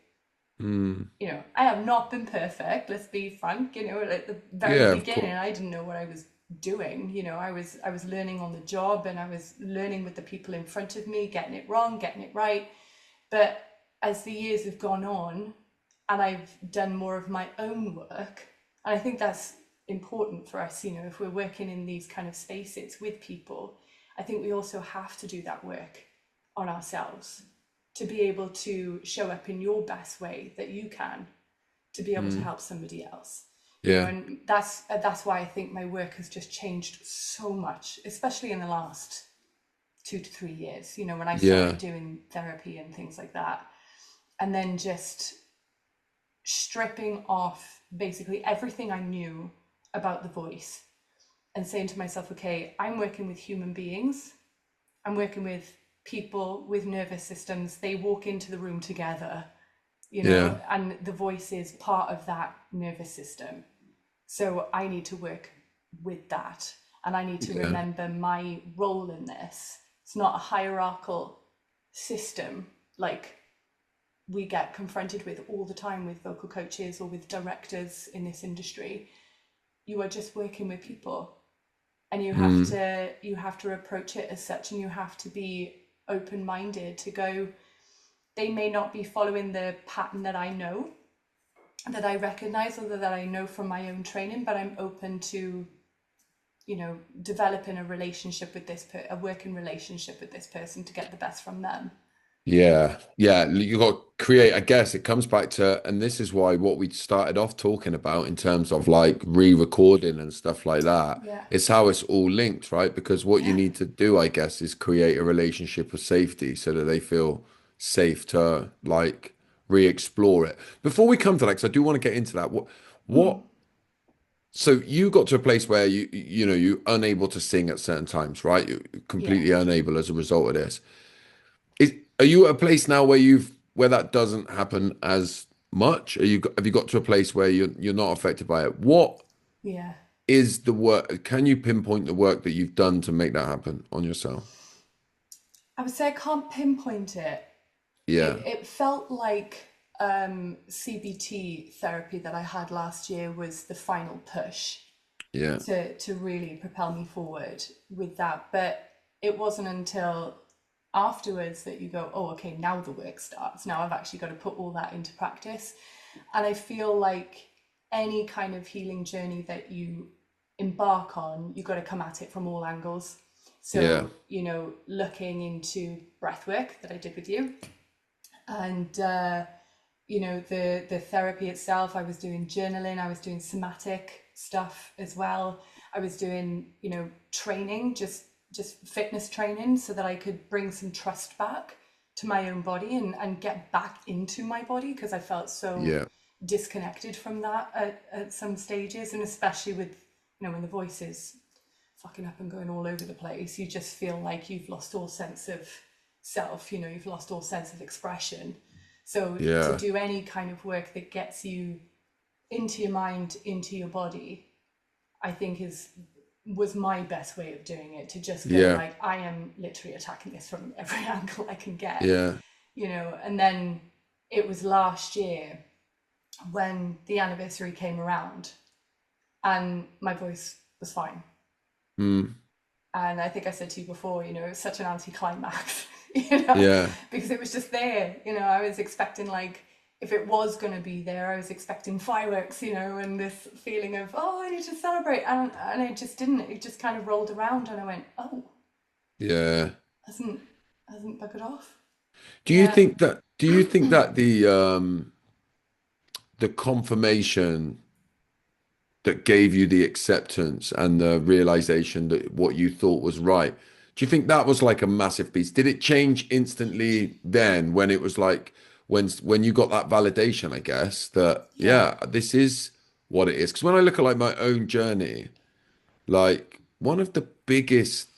Speaker 1: Mm.
Speaker 2: I have not been perfect, let's be frank. At the very
Speaker 1: Yeah, of
Speaker 2: beginning,
Speaker 1: course.
Speaker 2: I didn't know what I was doing. I was learning on the job, and I was learning with the people in front of me, getting it wrong, getting it right. But as the years have gone on and I've done more of my own work, and I think that's important for us, if we're working in these kind of spaces with people, I think we also have to do that work on ourselves to be able to show up in your best way that you can, to be able to
Speaker 1: Mm.
Speaker 2: help somebody else.
Speaker 1: Yeah.
Speaker 2: and that's why I think my work has just changed so much, especially in the last 2 to 3 years, when I started
Speaker 1: Yeah.
Speaker 2: doing therapy and things like that. And then just stripping off basically everything I knew about the voice and saying to myself, okay, I'm working with human beings. I'm working with people with nervous systems. They walk into the room together,
Speaker 1: Yeah.
Speaker 2: and the voice is part of that nervous system. So I need to work with that. And I need to
Speaker 1: Yeah.
Speaker 2: remember my role in this. It's not a hierarchical system like we get confronted with all the time with vocal coaches or with directors in this industry. You are just working with people, and
Speaker 1: Mm.
Speaker 2: you have to approach it as such, and you have to be open-minded to go, they may not be following the pattern that I know, that I recognize, or that I know from my own training, but I'm open to developing a relationship with a working relationship with this person to get the best from them.
Speaker 1: Yeah, yeah, you got to create, I guess it comes back to, and this is why what we started off talking about in terms of like re-recording and stuff like that,
Speaker 2: Yeah.
Speaker 1: it's how it's all linked, right? Because what you
Speaker 2: Yeah.
Speaker 1: need to do, I guess, is create a relationship of safety so that they feel safe to like re-explore it. Before we come to that, because I do want to get into that, what, so you got to a place where you're unable to sing at certain times, right? You're
Speaker 2: Yeah.
Speaker 1: completely unable as a result of this. Are you at a place now where that doesn't happen as much? Have you got to a place where you're not affected by it? What
Speaker 2: Yeah.
Speaker 1: is the work? Can you pinpoint the work that you've done to make that happen on yourself?
Speaker 2: I would say I can't pinpoint it.
Speaker 1: Yeah,
Speaker 2: It felt like CBT therapy that I had last year was the final push
Speaker 1: yeah,
Speaker 2: to really propel me forward with that. But it wasn't until afterwards that you go, oh, okay, now the work starts. Now I've actually got to put all that into practice. And I feel like any kind of healing journey that you embark on, you've got to come at it from all angles.
Speaker 1: yeah,
Speaker 2: So, looking into breath work that I did with you, and the therapy itself, I was doing journaling, I was doing somatic stuff as well. I was doing training, just fitness training, so that I could bring some trust back to my own body, and get back into my body, because I felt so
Speaker 1: yeah,
Speaker 2: disconnected from that at some stages, and especially with when the voice is fucking up and going all over the place, you just feel like you've lost all sense of self, you've lost all sense of expression. So to
Speaker 1: yeah,
Speaker 2: do any kind of work that gets you into your mind, into your body, I think was my best way of doing it, to just go
Speaker 1: yeah,
Speaker 2: like, I am literally attacking this from every angle I can get,
Speaker 1: yeah.
Speaker 2: and then it was last year when the anniversary came around and my voice was fine.
Speaker 1: Mm,
Speaker 2: And I think I said to you before, it was such an anticlimax,
Speaker 1: yeah,
Speaker 2: because it was just there. I was expecting, like, if it was going to be there, I was expecting fireworks, and this feeling of, oh, I need to celebrate. And it just didn't. It just kind of rolled around, and I went, oh,
Speaker 1: yeah.
Speaker 2: hasn't hasn't buggered off. Yeah.
Speaker 1: Do you think that the confirmation that gave you the acceptance and the realization that what you thought was right. Do you think that was like a massive piece? Did it change instantly then when it was like when you got that validation, I guess, that
Speaker 2: Yeah.
Speaker 1: yeah, this is what it is? Because when I look at like my own journey, like one of the biggest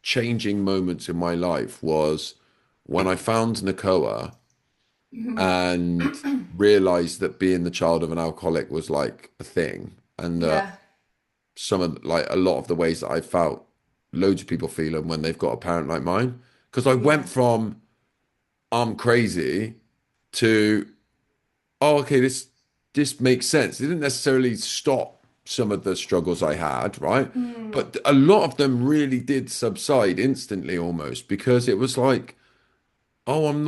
Speaker 1: changing moments in my life was when I found Nakoa and realized that being the child of an alcoholic was like a thing and that
Speaker 2: Yeah.
Speaker 1: some of like a lot of the ways that I felt loads of people feel them when they've got a parent like mine. Because I
Speaker 2: Yeah.
Speaker 1: went from I'm crazy to oh okay this makes sense. It didn't necessarily stop some of the struggles I had, right?
Speaker 2: Mm.
Speaker 1: But a lot of them really did subside instantly almost because it was like, oh, I'm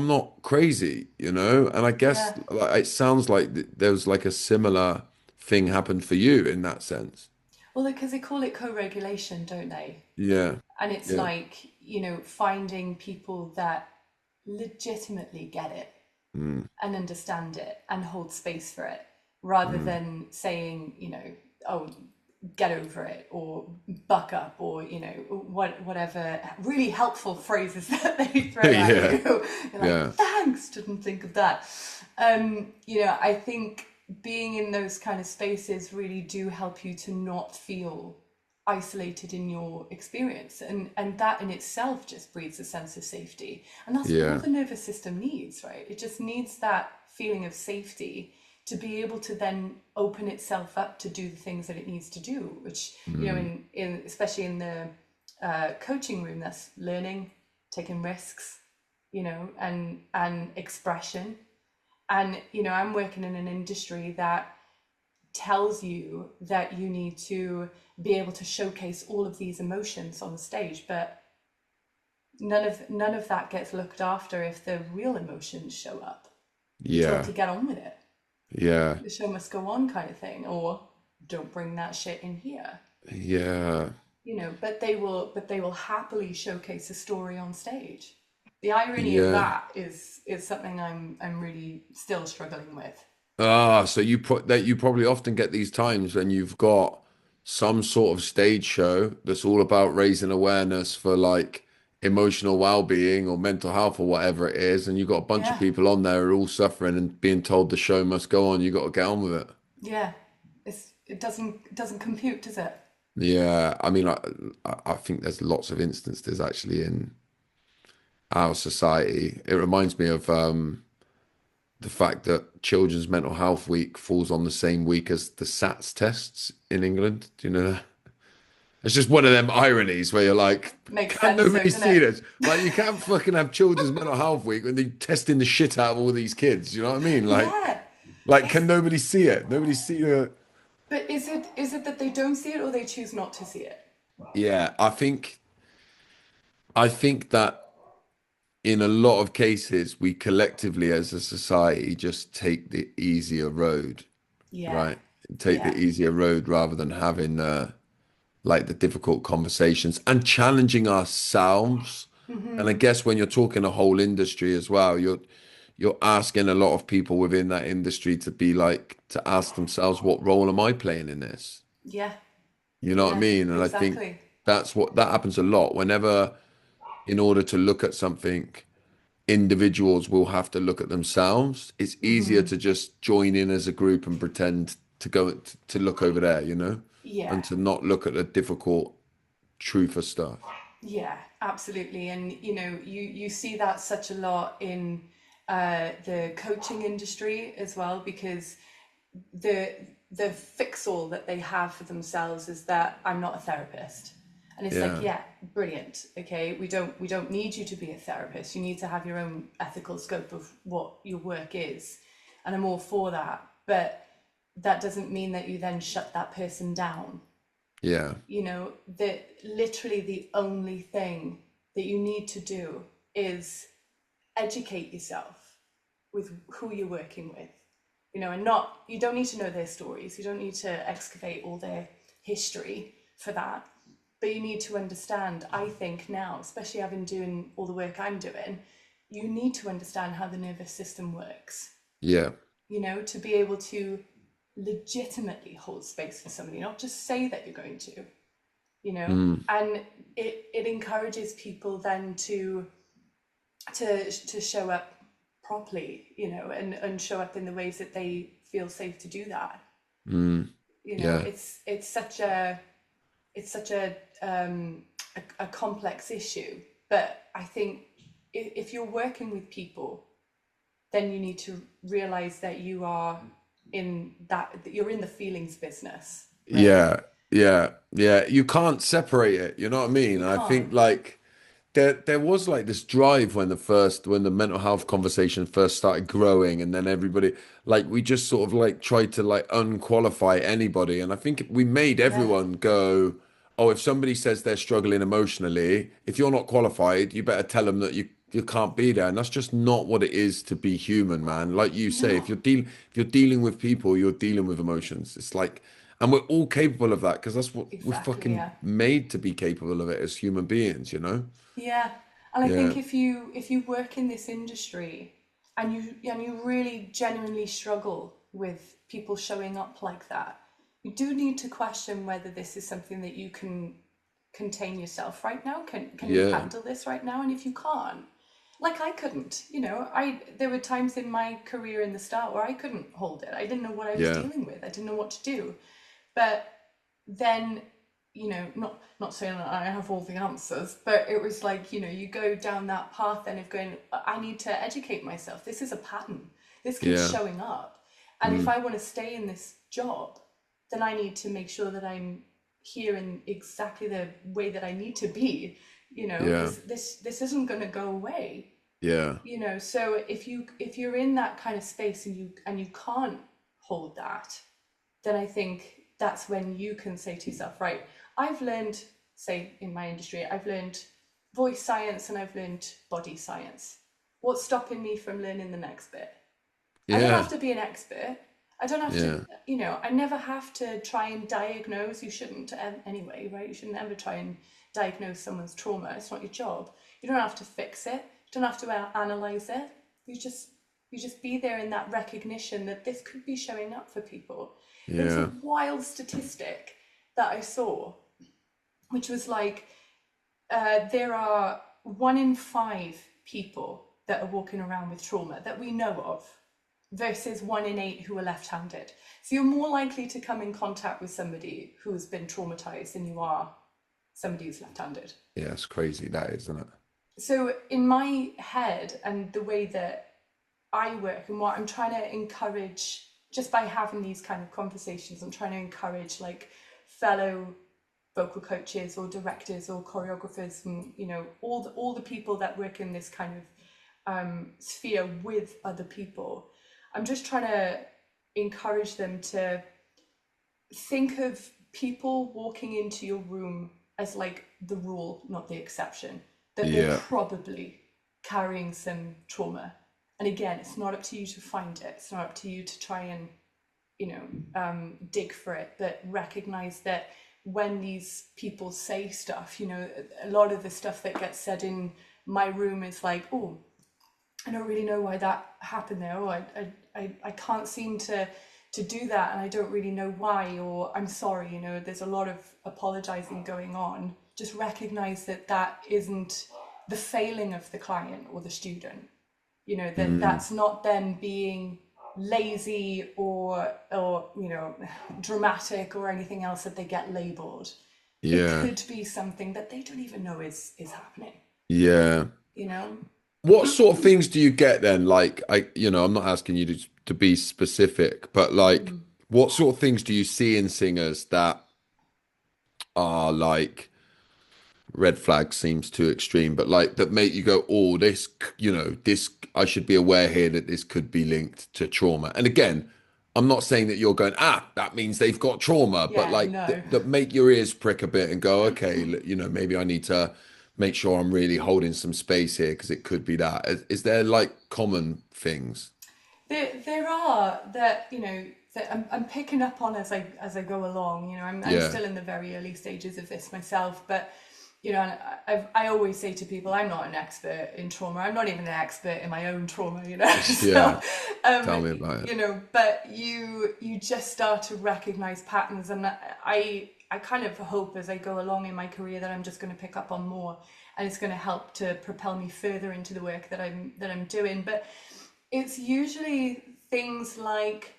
Speaker 1: not crazy, you know? And I guess
Speaker 2: Yeah.
Speaker 1: like it sounds like there was like a similar thing happened for you in that sense.
Speaker 2: Well, because they call it co-regulation, don't they?
Speaker 1: Yeah.
Speaker 2: And it's
Speaker 1: Yeah.
Speaker 2: like, finding people that legitimately get it
Speaker 1: Mm.
Speaker 2: and understand it and hold space for it. rather
Speaker 1: Mm.
Speaker 2: than saying, oh, get over it, or buck up, or whatever really helpful phrases that they throw at
Speaker 1: Yeah.
Speaker 2: you. You're like,
Speaker 1: Yeah.
Speaker 2: thanks, didn't think of that. I think being in those kind of spaces really do help you to not feel isolated in your experience, and that in itself just breeds a sense of safety, and that's all
Speaker 1: Yeah.
Speaker 2: the nervous system needs, right? It just needs that feeling of safety to be able to then open itself up to do the things that it needs to do, which
Speaker 1: Mm.
Speaker 2: in especially in the coaching room, that's learning, taking risks, and expression. And I'm working in an industry that tells you that you need to be able to showcase all of these emotions on the stage, but none of that gets looked after if the real emotions show up. You're told
Speaker 1: Yeah.
Speaker 2: to get on with it.
Speaker 1: Yeah.
Speaker 2: The show must go on, kind of thing, or don't bring that shit in here.
Speaker 1: Yeah.
Speaker 2: But they will happily showcase a story on stage. The irony of
Speaker 1: Yeah.
Speaker 2: that is something I'm really still struggling with.
Speaker 1: Ah, so you probably often get these times when you've got some sort of stage show that's all about raising awareness for like emotional well-being or mental health or whatever it is, and you've got a bunch of
Speaker 2: Yeah,
Speaker 1: people on there who are all suffering and being told the show must go on. You got to get on with it.
Speaker 2: yeah. It doesn't compute, does it?
Speaker 1: Yeah, I mean, I think there's lots of instances actually in our society. It reminds me of the fact that Children's Mental Health Week falls on the same week as the SATs tests in England. Do you know that? It's just one of them ironies where you're like,
Speaker 2: Makes
Speaker 1: can
Speaker 2: sense, though,
Speaker 1: nobody
Speaker 2: doesn't
Speaker 1: see
Speaker 2: it?
Speaker 1: this? Like, you can't fucking have Children's Mental Health Week when they're testing the shit out of all these kids. You know what I mean?
Speaker 2: Yeah.
Speaker 1: Like,
Speaker 2: It's
Speaker 1: can nobody see it? Nobody see the.
Speaker 2: but is it that they don't see it, or they choose not to see it?
Speaker 1: Yeah, I think that in a lot of cases, we collectively as a society just take the easier road,
Speaker 2: Yeah.
Speaker 1: right? Take the
Speaker 2: Yeah.
Speaker 1: easier road rather than having like the difficult conversations and challenging ourselves. And I guess when you're talking a whole industry as well, you're asking a lot of people within that industry to be like to ask themselves, what role am I playing in this?
Speaker 2: Yeah.
Speaker 1: You know what I
Speaker 2: Yeah.
Speaker 1: mean? And I think
Speaker 2: Exactly.
Speaker 1: that's what that happens a lot. Whenever, in order to look at something, individuals will have to look at themselves. It's easier to just join in as a group and pretend to go to look over there,
Speaker 2: Yeah.
Speaker 1: and to not look at the difficult truth of stuff.
Speaker 2: Yeah, absolutely. And you see that such a lot in the coaching industry as well, because the the fix-all that they have for themselves is that I'm not a therapist. And it's like,
Speaker 1: Yeah.
Speaker 2: yeah, brilliant. Okay, we don't need you to be a therapist. You need to have your own ethical scope of what your work is. And I'm all for that. But that doesn't mean that you then shut that person down.
Speaker 1: Yeah.
Speaker 2: That literally the only thing that you need to do is educate yourself with who you're working with, and not, you don't need to know their stories, you don't need to excavate all their history for that, but you need to understand, I think now, especially having doing all the work I'm doing, you need to understand how the nervous system works,
Speaker 1: Yeah.
Speaker 2: to be able to legitimately hold space for somebody, not just say that you're going to,
Speaker 1: Mm.
Speaker 2: and it encourages people then to show up properly, and show up in the ways that they feel safe to do that.
Speaker 1: Mm. Yeah.
Speaker 2: It's such a complex issue, but I think if you're working with people, then you need to realize that that you're in the feelings business, right?
Speaker 1: Yeah. Yeah. Yeah. You can't separate it. You know what I mean?
Speaker 2: You
Speaker 1: I
Speaker 2: can't.
Speaker 1: think like there was like this drive when the mental health conversation first started growing, and then everybody, like, we just sort of like tried to like unqualify anybody, and I think we made
Speaker 2: Yeah.
Speaker 1: everyone go, oh, if somebody says they're struggling emotionally, if you're not qualified, you better tell them that you can't be there. And that's just not what it is to be human, man. Like you say,
Speaker 2: No.
Speaker 1: if you're dealing with people, you're dealing with emotions. It's like, and we're all capable of that because that's what we're
Speaker 2: Exactly.
Speaker 1: fucking
Speaker 2: Yeah.
Speaker 1: made to be capable of it as human beings, you know?
Speaker 2: Yeah, and I
Speaker 1: Yeah.
Speaker 2: think if you work in this industry and you really genuinely struggle, with people showing up like that, you do need to question whether this is something that you can contain yourself right now. Can you
Speaker 1: Yeah.
Speaker 2: handle this right now? And if you can't, like I couldn't, there were times in my career in the start where I couldn't hold it. I didn't know what I was
Speaker 1: Yeah.
Speaker 2: dealing with. I didn't know what to do. But then, not saying that I have all the answers, but it was like, you go down that path then of going, I need to educate myself. This is a pattern. This keeps
Speaker 1: Yeah.
Speaker 2: showing up. And if I want to stay in this job, then I need to make sure that I'm here in exactly the way that I need to be, because this isn't going to go away.
Speaker 1: Yeah.
Speaker 2: So if you're in that kind of space and you can't hold that, then I think that's when you can say to yourself, right, I've learned, say in my industry, I've learned voice science and I've learned body science. What's stopping me from learning the next bit? I don't have to be an expert. I don't have to, I never have to try and diagnose. You shouldn't anyway, right? You shouldn't ever try and diagnose someone's trauma. It's not your job. You don't have to fix it. You don't have to analyze it. You just be there in that recognition that this could be showing up for people. There was a wild statistic that I saw, which was like, there are 1 in 5 people that are walking around with trauma that we know of, versus 1 in 8 who are left-handed. So you're more likely to come in contact with somebody who's been traumatized than you are somebody who's left-handed.
Speaker 1: Yeah, it's crazy, that is, isn't it?
Speaker 2: So in my head and the way that I work and what I'm trying to encourage, just by having these kind of conversations, I'm trying to encourage like fellow vocal coaches or directors or choreographers and all the people that work in this kind of sphere with other people. I'm just trying to encourage them to think of people walking into your room as like the rule, not the exception, that they're probably carrying some trauma. And again, it's not up to you to find it. It's not up to you to try and, dig for it, but recognize that when these people say stuff, a lot of the stuff that gets said in my room is like, oh, I don't really know why that happened there. Oh, I can't seem to do that, and I don't really know why, or I'm sorry, there's a lot of apologizing going on. Just recognize that that isn't the failing of the client or the student. That's not them being lazy or dramatic or anything else that they get labeled. It could be something that they don't even know is happening.
Speaker 1: Yeah. What sort of things do you get then? Like, I'm not asking you to be specific, but like, what sort of things do you see in singers that are like, red flag seems too extreme, but like that make you go, oh, this, this, I should be aware here that this could be linked to trauma. And again, I'm not saying that you're going, that means they've got trauma, but like that make your ears prick a bit and go, okay, maybe I need to make sure I'm really holding some space here because it could be that. Is there like common things?
Speaker 2: There are that, that I'm picking up on as I go along. I'm still in the very early stages of this myself, but I always say to people, I'm not an expert in trauma. I'm not even an expert in my own trauma, So,
Speaker 1: tell me about it.
Speaker 2: But you just start to recognize patterns, and I kind of hope as I go along in my career that I'm just going to pick up on more, and it's going to help to propel me further into the work that I'm doing. But it's usually things like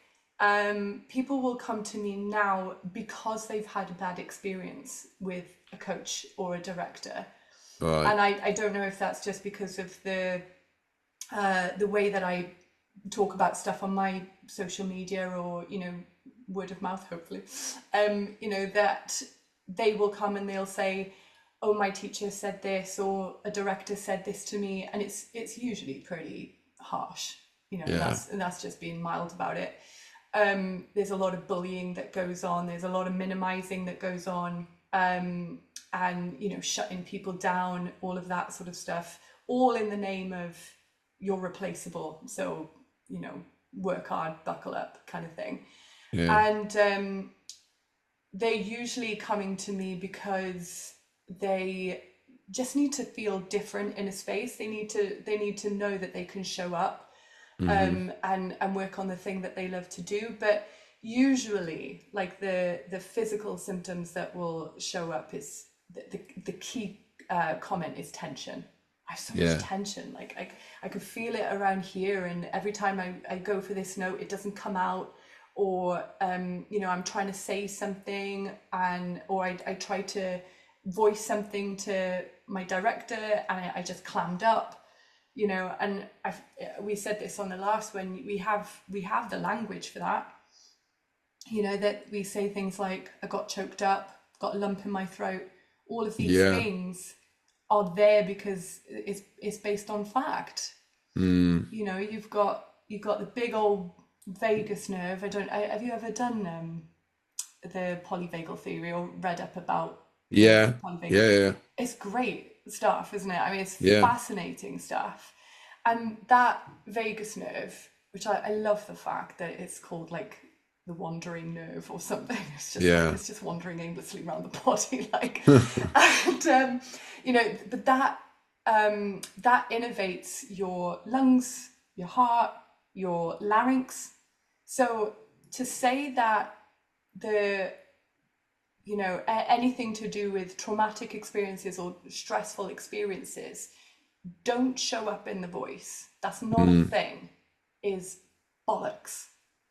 Speaker 2: people will come to me now because they've had a bad experience with a coach or a director.
Speaker 1: Right.
Speaker 2: And I don't know if that's just because of the way that I talk about stuff on my social media or, word of mouth, hopefully, that they will come and they'll say, oh, my teacher said this, or a director said this to me. And it's usually pretty harsh, and that's just being mild about it. There's a lot of bullying that goes on. There's a lot of minimizing that goes on, and shutting people down, all of that sort of stuff, all in the name of you're replaceable. So, work hard, buckle up kind of thing. And they're usually coming to me because they just need to feel different in a space. They need to know that they can show up. and work on the thing that they love to do. But usually, like the physical symptoms that will show up is the key comment is tension. I have so much
Speaker 1: Yeah.
Speaker 2: tension. Like I could feel it around here, and every time I go for this note, it doesn't come out. Or I'm trying to say something, or I try to voice something to my director, and I just clammed up, and we said this on the last one. We have the language for that, that we say things like, I got choked up, got a lump in my throat. All of these
Speaker 1: Yeah.
Speaker 2: things are there because it's based on fact.
Speaker 1: Mm.
Speaker 2: You've got the big old vagus nerve. Have you ever done the polyvagal theory or read up about
Speaker 1: Yeah.
Speaker 2: polyvagal
Speaker 1: Yeah.
Speaker 2: theory?
Speaker 1: Yeah.
Speaker 2: It's great stuff, isn't it? I mean, it's
Speaker 1: Yeah.
Speaker 2: fascinating stuff. And that vagus nerve, which I love the fact that it's called like the wandering nerve or something. It's just like
Speaker 1: Yeah.
Speaker 2: it's just wandering aimlessly around the body, like, and but that innervates your lungs, your heart, your larynx. So to say that anything to do with traumatic experiences or stressful experiences don't show up in the voice, that's not a
Speaker 1: Mm.
Speaker 2: thing, is bollocks.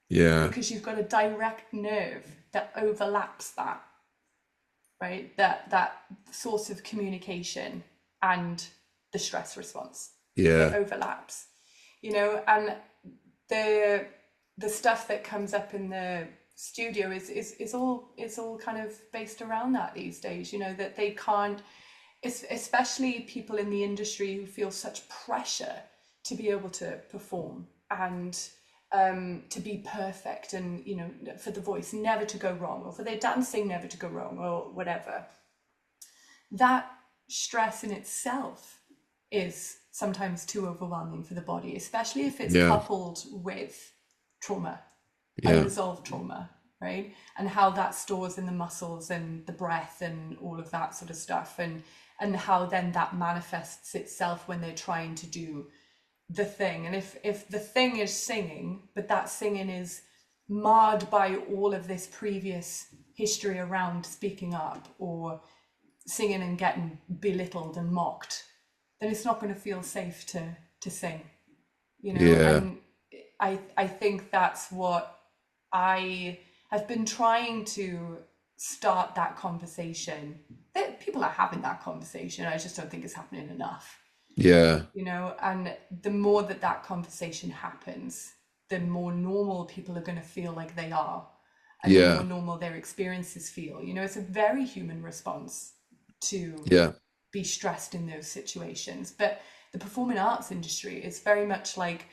Speaker 1: Yeah.
Speaker 2: Because you've got a direct nerve that overlaps that, right? That source of communication and the stress response. It
Speaker 1: Yeah.
Speaker 2: overlaps, and the stuff that comes up in the studio is all kind of based around that these days, that they can't, especially people in the industry who feel such pressure to be able to perform and to be perfect, and for the voice never to go wrong, or for their dancing never to go wrong, or whatever. That stress in itself is sometimes too overwhelming for the body, especially if it's
Speaker 1: Yeah.
Speaker 2: coupled with trauma,
Speaker 1: Yeah.
Speaker 2: unresolved trauma, right? And how that stores in the muscles and the breath and all of that sort of stuff, and how then that manifests itself when they're trying to do the thing. And if the thing is singing, but that singing is marred by all of this previous history around speaking up or singing and getting belittled and mocked, then it's not going to feel safe to sing,
Speaker 1: Yeah.
Speaker 2: and I think that's what I have been trying to start, that conversation. That people are having that conversation, I just don't think it's happening enough,
Speaker 1: Yeah.
Speaker 2: and the more that conversation happens, the more normal people are going to feel like they are, and the more
Speaker 1: Yeah.
Speaker 2: normal their experiences feel. It's a very human response to
Speaker 1: Yeah.
Speaker 2: be stressed in those situations. But the performing arts industry is very much like,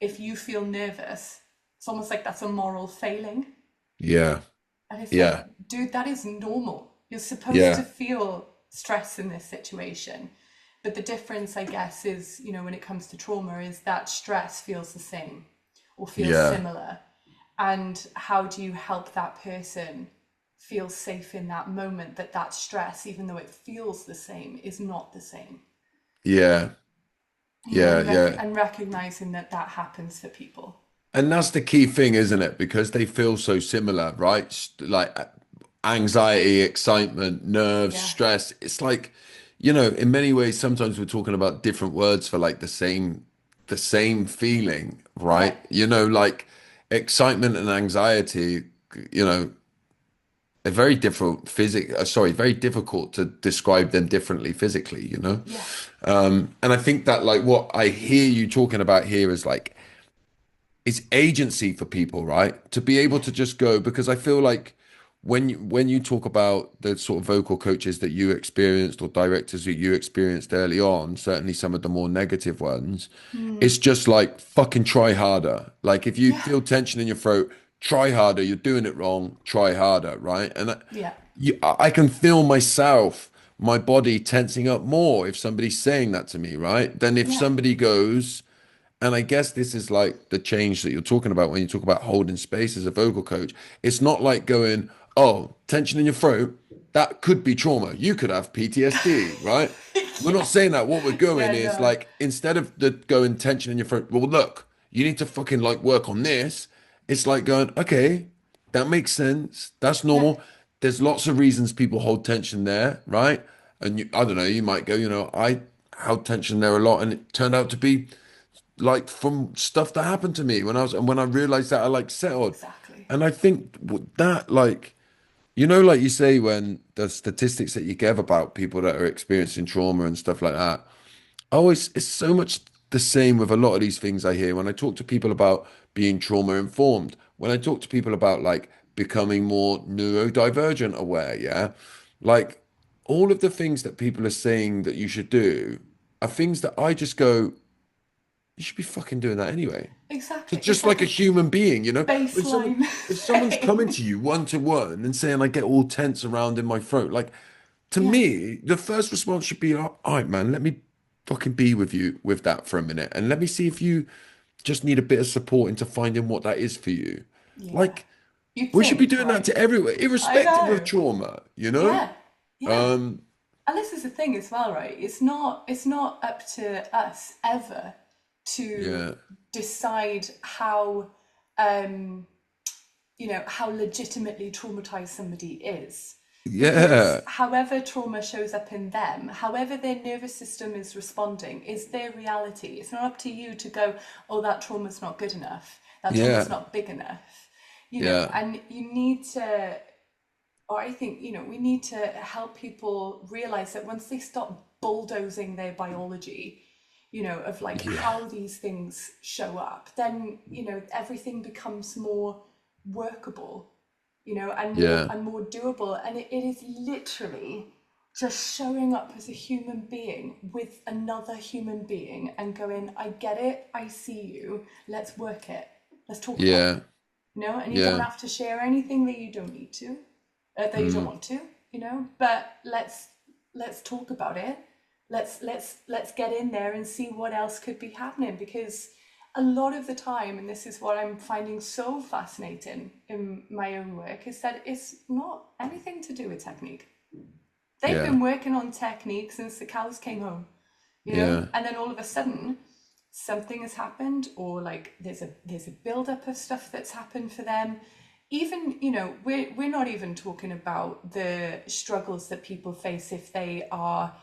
Speaker 2: if you feel nervous, it's almost like that's a moral failing.
Speaker 1: Yeah.
Speaker 2: And it's like,
Speaker 1: Yeah.
Speaker 2: dude, that is normal. You're supposed to
Speaker 1: Yeah.
Speaker 2: feel stress in this situation. But the difference, I guess, is, when it comes to trauma, is that stress feels the same or feels
Speaker 1: Yeah.
Speaker 2: similar. And how do you help that person feel safe in that moment, that stress, even though it feels the same, is not the same?
Speaker 1: Yeah. Yeah.
Speaker 2: And
Speaker 1: Yeah.
Speaker 2: recognizing that happens for people.
Speaker 1: And that's the key thing, isn't it? Because they feel so similar, right? Like anxiety, excitement, nerves,
Speaker 2: Yeah.
Speaker 1: stress. It's like, in many ways, sometimes we're talking about different words for like the same feeling,
Speaker 2: Yeah.
Speaker 1: right? Like excitement and anxiety, you know, are very different very difficult to describe them differently physically.
Speaker 2: Yeah.
Speaker 1: And I think that like what I hear you talking about here is like it's agency for people, right? To be able
Speaker 2: Yeah.
Speaker 1: to just go, because I feel like when you talk about the sort of vocal coaches that you experienced or directors that you experienced early on, certainly some of the more negative ones, it's just like fucking try harder. Like if you
Speaker 2: Yeah.
Speaker 1: feel tension in your throat, try harder. You're doing it wrong. Try harder, right? And
Speaker 2: Yeah.
Speaker 1: I can feel myself, my body tensing up more if somebody's saying that to me, right? Than if
Speaker 2: Yeah.
Speaker 1: somebody goes. And I guess this is like the change that you're talking about when you talk about holding space as a vocal coach. It's not like going, oh, tension in your throat, that could be trauma. You could have PTSD, right? We're not
Speaker 2: Yeah.
Speaker 1: saying that. What we're going
Speaker 2: Yeah.
Speaker 1: is
Speaker 2: No.
Speaker 1: like, instead of the going tension in your throat, well, look, you need to fucking like work on this. It's like going, okay, that makes sense. That's
Speaker 2: Yeah,
Speaker 1: normal. There's lots of reasons people hold tension there, right? And I don't know, you might go, I held tension there a lot, and it turned out to be like from stuff that happened to me and when I realized that I like settled.
Speaker 2: exactly.
Speaker 1: And I think that like, like you say, when the statistics that you give about people that are experiencing trauma and stuff like that, it's so much the same with a lot of these things I hear when I talk to people about being trauma informed, when I talk to people about like becoming more neurodivergent aware, yeah? Like all of the things that people are saying that you should do are things that I just go, you should be fucking doing that anyway.
Speaker 2: Exactly.
Speaker 1: It's
Speaker 2: It's
Speaker 1: just
Speaker 2: like
Speaker 1: like a
Speaker 2: a
Speaker 1: human being, When
Speaker 2: baseline
Speaker 1: if someone's coming
Speaker 2: thing.
Speaker 1: to you one to one and saying I get all tense around in my throat, like to
Speaker 2: Yeah,
Speaker 1: me, the first response should be, all right, man, let me fucking be with you with that for a minute, and let me see if you just need a bit of support into finding what that is for you.
Speaker 2: yeah.
Speaker 1: Like
Speaker 2: You'd
Speaker 1: we should be
Speaker 2: think,
Speaker 1: doing that
Speaker 2: right?
Speaker 1: to everyone,
Speaker 2: I
Speaker 1: irrespective of
Speaker 2: know.
Speaker 1: trauma, you know?
Speaker 2: Yeah, yeah.
Speaker 1: Um,
Speaker 2: And this is the thing as well, right? It's not up to us ever to
Speaker 1: yeah,
Speaker 2: decide um how legitimately traumatized somebody is. Because
Speaker 1: yeah,
Speaker 2: however trauma shows up in them, however their nervous system is responding, is their reality. It's not up to you to go, oh, that trauma's not good enough. That trauma's
Speaker 1: yeah,
Speaker 2: not big enough.
Speaker 1: yeah,
Speaker 2: And you need to, or I think, we need to help people realize that once they stop bulldozing their biology, of like
Speaker 1: yeah,
Speaker 2: how these things show up, then, everything becomes more workable,
Speaker 1: yeah,
Speaker 2: and more doable. And it is literally just showing up as a human being with another human being and going, I get it, I see you, let's work it, let's talk about it.
Speaker 1: yeah,
Speaker 2: And you don't
Speaker 1: yeah,
Speaker 2: have to share anything that you don't need to, that you don't
Speaker 1: mm,
Speaker 2: want to, but let's talk about it. Let's get in there and see what else could be happening, because a lot of the time, and this is what I'm finding so fascinating in my own work, is that it's not anything to do with technique. They've
Speaker 1: yeah,
Speaker 2: been working on technique since the cows came home,
Speaker 1: yeah,
Speaker 2: and then all of a sudden something has happened, or like there's a buildup of stuff that's happened for them. Even, we're not even talking about the struggles that people face if they are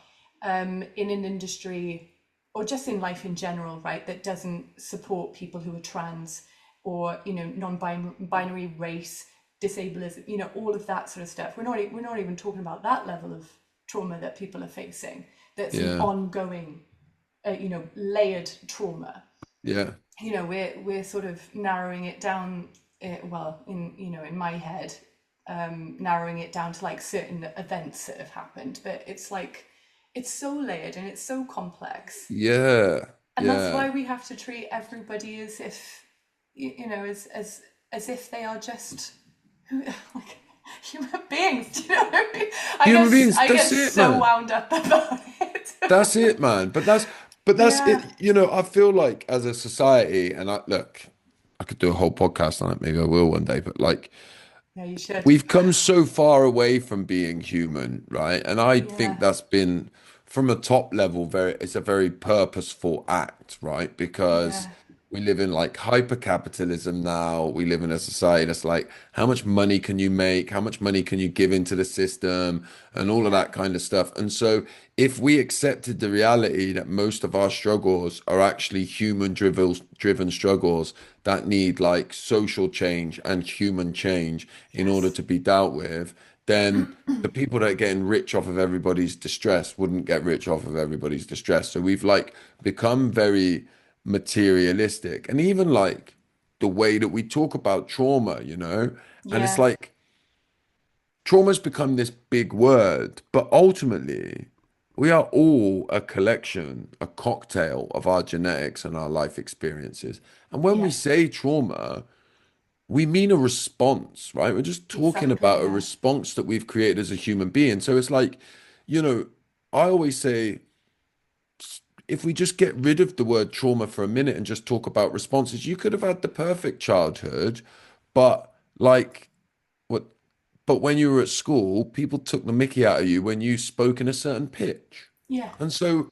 Speaker 2: in an industry, or just in life in general, right, that doesn't support people who are trans, or non-binary race, disableism, all of that sort of stuff. We're not even talking about that level of trauma that people are facing. That's an
Speaker 1: yeah,
Speaker 2: ongoing, layered trauma.
Speaker 1: yeah,
Speaker 2: We're sort of narrowing it down. Well, in my head, narrowing it down to like certain events that have happened, but it's like it's so layered and it's so complex,
Speaker 1: yeah,
Speaker 2: and that's
Speaker 1: yeah.
Speaker 2: why we have to treat everybody as if, as if they are just like human beings. Do you know what I mean? I
Speaker 1: Human
Speaker 2: guess
Speaker 1: beings,
Speaker 2: I get
Speaker 1: that's it,
Speaker 2: so
Speaker 1: man.
Speaker 2: wound up about it.
Speaker 1: That's it, man. But that's
Speaker 2: Yeah,
Speaker 1: it. I feel like as a society, and I could do a whole podcast on it. Maybe I will one day. But like,
Speaker 2: yeah, you should.
Speaker 1: we've come so far away from being human, right? And I think
Speaker 2: Yeah,
Speaker 1: that's been from a top level it's a very purposeful act, right? Because
Speaker 2: yeah,
Speaker 1: we live in like hyper capitalism now. We live in a society that's like, how much money can you make? How much money can you give into the system? And all of
Speaker 2: yeah,
Speaker 1: that kind of stuff. And so if we accepted the reality that most of our struggles are actually driven struggles that need like social change and human change in order
Speaker 2: yes,
Speaker 1: to be dealt with, then the people that are getting rich off of everybody's distress wouldn't get rich off of everybody's distress. So we've like become very materialistic, and even like the way that we talk about trauma. And it's
Speaker 2: yeah,
Speaker 1: like trauma's become this big word, but ultimately we are all a collection, a cocktail of our genetics and our life experiences. And when we
Speaker 2: yeah,
Speaker 1: say trauma, we mean a response, right? We're just talking
Speaker 2: exactly,
Speaker 1: about a
Speaker 2: yeah,
Speaker 1: response that we've created as a human being. So it's like, you know, I always say, if we just get rid of the word trauma for a minute and just talk about responses, you could have had the perfect childhood, but like what but when you were at school, people took the mickey out of you when you spoke in a certain pitch.
Speaker 2: yeah,
Speaker 1: And so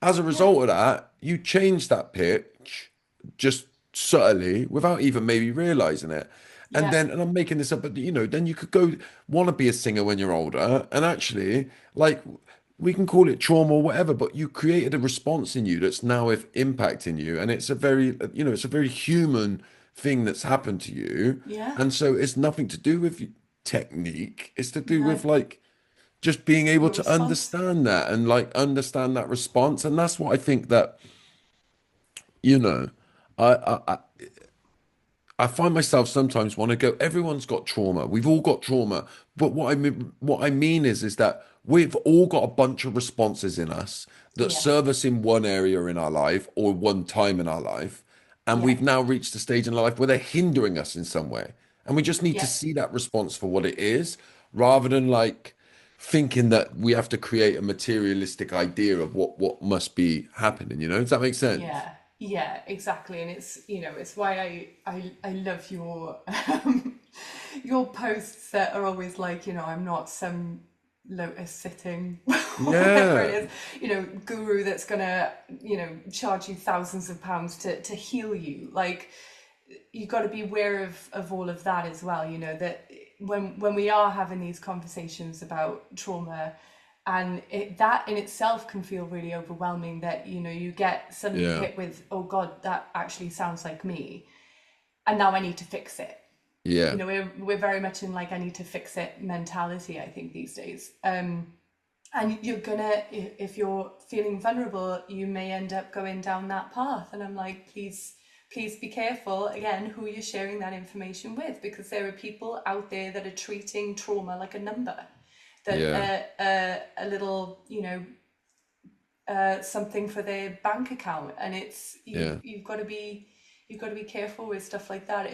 Speaker 1: as a
Speaker 2: yeah,
Speaker 1: result of that, you changed that pitch just subtly without even maybe realizing it. And
Speaker 2: Yeah.
Speaker 1: then, and I'm making this up, but then you could go want to be a singer when you're older, and actually, like, we can call it trauma or whatever, but you created a response in you that's now impacting you, and it's a very, it's a very human thing that's happened to you,
Speaker 2: Yeah.
Speaker 1: and so it's nothing to do with technique. It's to do
Speaker 2: No.
Speaker 1: with like just being able
Speaker 2: Your
Speaker 1: to
Speaker 2: response.
Speaker 1: understand that and like understand that response, and that's what I think that you know. I I find myself sometimes want to go, everyone's got trauma. We've all got trauma. But what I mean is that we've all got a bunch of responses in us that
Speaker 2: Yeah.
Speaker 1: serve us in one area in our life or one time in our life. And
Speaker 2: Yeah.
Speaker 1: we've now reached a stage in life where they're hindering us in some way. And we just need to
Speaker 2: Yeah.
Speaker 1: see that response for what it is, rather than like thinking that we have to create a materialistic idea of what must be happening, Does that make sense?
Speaker 2: Yeah, yeah, exactly. And it's why I love your your posts that are always like, I'm not some lotus sitting, whatever it
Speaker 1: Yeah.
Speaker 2: is, guru that's gonna, charge you thousands of pounds to heal you. Like, you got to be aware of all of that as well, that when we are having these conversations about trauma, and that in itself can feel really overwhelming, that you get suddenly
Speaker 1: Yeah.
Speaker 2: hit with, oh god, that actually sounds like me, and now I need to fix it.
Speaker 1: Yeah.
Speaker 2: We're very much in like, I need to fix it mentality, I think, these days. And you're gonna, if you're feeling vulnerable, you may end up going down that path. And I'm like, please be careful again who you're sharing that information with, because there are people out there that are treating trauma like a number,
Speaker 1: Yeah.
Speaker 2: that a little, something for their bank account. And it's
Speaker 1: Yeah.
Speaker 2: you've got to be careful with stuff like that.